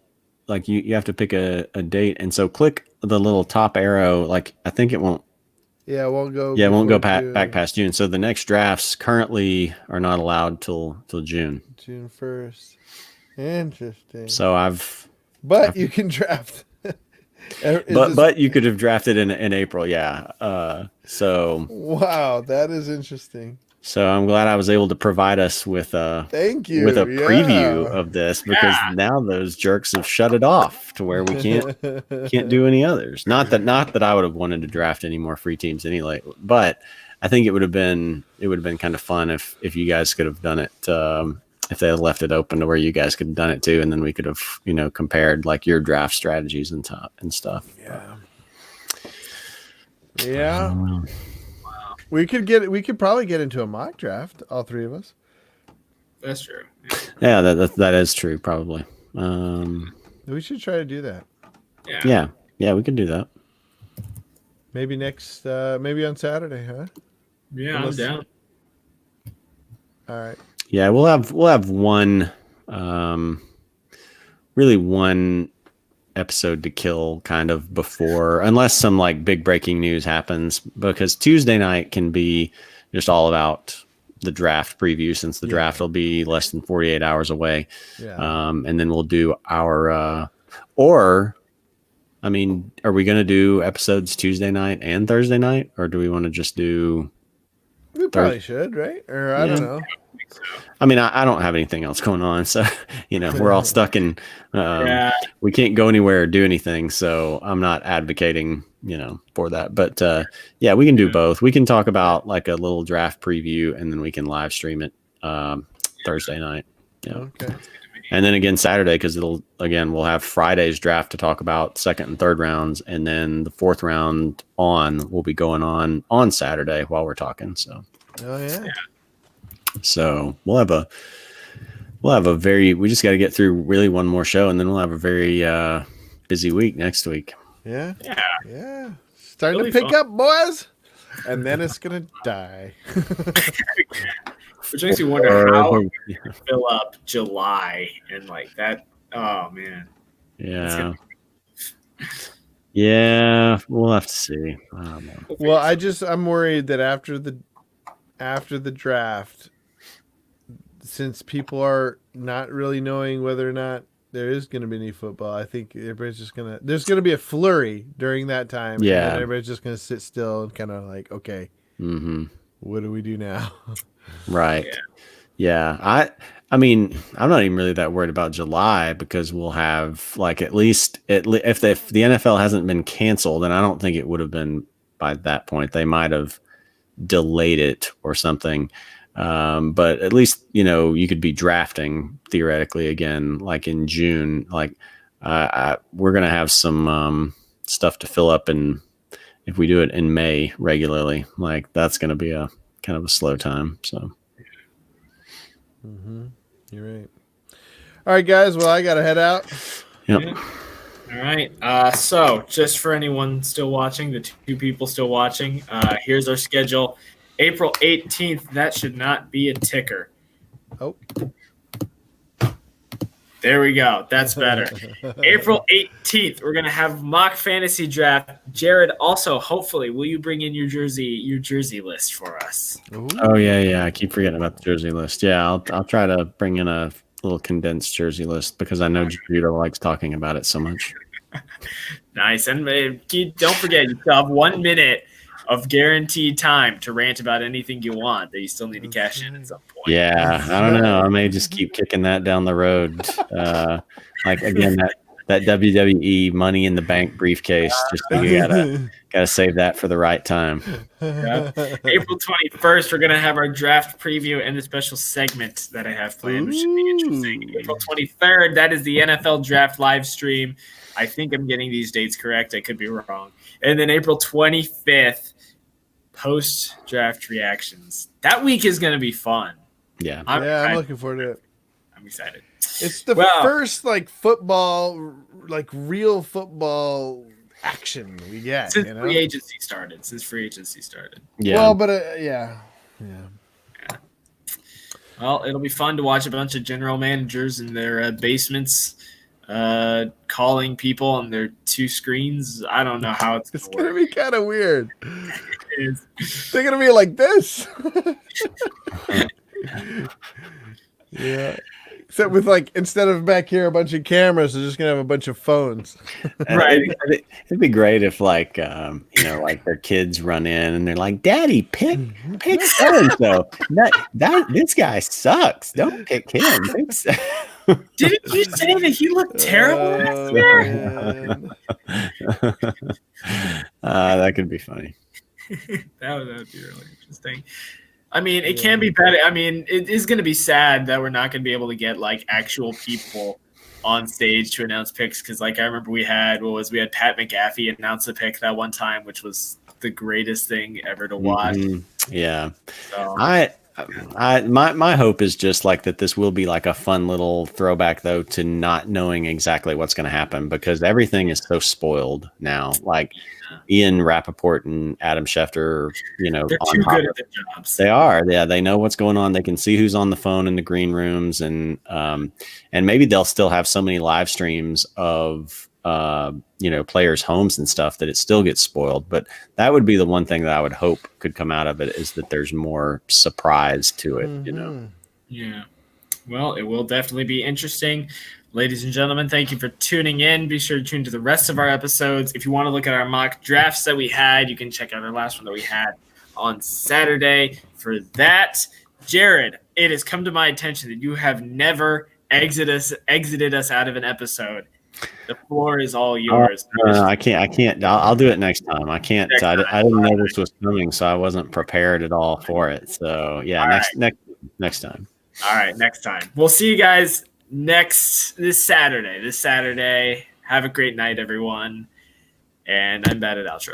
you have to pick a date, and so click the little top arrow. Like I think it won't. Yeah, it won't go. Yeah, it won't go back past June. So the next drafts currently are not allowed till June. June 1st. Interesting. So you can draft. But you could have drafted in April, yeah. So wow, that is interesting. So I'm glad I was able to provide us with thank you with a preview of this, because now those jerks have shut it off to where we can't do any others. Not that I would have wanted to draft any more free teams anyway, but I think it would have been kind of fun if you guys could have done it. If they had left it open to where you guys could have done it too, and then we could have compared like your draft strategies and stuff. Yeah. We could probably get into a mock draft, all three of us. That's true. Yeah, that is true. Probably. We should try to do that. Yeah, we could do that. Maybe maybe on Saturday, huh? Yeah, I'm down. All right. Yeah, we'll have one, really one episode to kill kind of before, unless some like big breaking news happens, because Tuesday night can be just all about the draft preview, since the draft will be less than 48 hours away. And then we'll do our are we going to do episodes Tuesday night and Thursday night, or do we want to just do? We probably should, right? Or I don't know. I mean, I don't have anything else going on, so we're all stuck in. We can't go anywhere or do anything, so I'm not advocating, for that. But we can do both. We can talk about like a little draft preview, and then we can live stream it Thursday night. Yeah. Okay. And then again Saturday, because we'll have Friday's draft to talk about, second and third rounds, and then the fourth round will be going on Saturday while we're talking. So. Oh yeah. So we'll have a we just got to get through really one more show, and then we'll have a very busy week next week. Yeah. Starting really to pick up, boys, and then it's gonna die. Which makes me wonder how we fill up July and like that. Oh man. Yeah. Yeah, we'll have to see. I don't know. Well, I'm worried that after the draft, since people are not really knowing whether or not there is going to be any football, I think everybody's just there's going to be a flurry during that time. Yeah. And everybody's just going to sit still and kind of like, okay, what do we do now? Right. Yeah. I mean, I'm not even really that worried about July, because we'll have like if the NFL hasn't been canceled, and I don't think it would have been by that point. They might have delayed it or something. But at least, you could be drafting theoretically again, like in June. Like we're going to have some stuff to fill up, and if we do it in May regularly, like that's going to be a kind of a slow time. So. You're right. All right, guys. Well, I got to head out. Yep. Yeah. All right. So just for anyone still watching, the two people still watching, here's our schedule. April 18th. That should not be a ticker. Oh. There we go. That's better. April 18th, we're going to have mock fantasy draft. Jared, also, hopefully, will you bring in your jersey list for us? Ooh. Oh, yeah. I keep forgetting about the jersey list. Yeah, I'll try to bring in a little condensed jersey list, because I know Judah likes talking about it so much. Nice. And don't forget, you still have 1 minute of guaranteed time to rant about anything you want that you still need to cash in at some point. Yeah, I don't know. I may just keep kicking that down the road. Like again, that WWE Money in the Bank briefcase. Just you gotta save that for the right time. Yeah. April 21st, we're gonna have our draft preview and the special segment that I have planned, which should be interesting. April 23rd, that is the NFL draft live stream. I think I'm getting these dates correct. I could be wrong. And then April 25th, post-draft reactions. That week is going to be fun. Yeah. I'm looking forward to it. I'm excited. It's the first football, real football action we get. Since free agency started. Yeah. Well, but yeah. Well, it'll be fun to watch a bunch of general managers in their basements calling people on their two screens. I don't know how it's going to be kind of weird. They're going to be like this. Yeah. Except with like instead of back here a bunch of cameras, they're just gonna have a bunch of phones. Right. It'd be great if like like their kids run in and they're like, "Daddy, pick so and so. That this guy sucks. Don't pick him. Pick so-" Didn't you say that he looked terrible last year? That could be funny. That would be really interesting. I mean, it can be better. I mean, it is going to be sad that we're not going to be able to get like actual people on stage to announce picks. Because like I remember we had Pat McAfee announce a pick that one time, which was the greatest thing ever to watch. Mm-hmm. Yeah, so, my hope is just like that. This will be like a fun little throwback though to not knowing exactly what's going to happen because everything is so spoiled now. Like Ian Rappaport and Adam Schefter, they're too good at their jobs. They are. Yeah, they know what's going on. They can see who's on the phone in the green rooms, and maybe they'll still have so many live streams of players' homes and stuff that it still gets spoiled. But that would be the one thing that I would hope could come out of it is that there's more surprise to it. Mm-hmm. Yeah. Well, it will definitely be interesting. Ladies and gentlemen, thank you for tuning in. Be sure to tune to the rest of our episodes. If you want to look at our mock drafts that we had, you can check out our last one that we had on Saturday. For that, Jared, it has come to my attention that you have never exited us out of an episode. The floor is all yours. I can't. I'll do it next time. I can't. I didn't know this was coming, so I wasn't prepared at all for it. So yeah, next time. All right, next time. We'll see you guys this Saturday. Have a great night, everyone. And I'm bad at outros.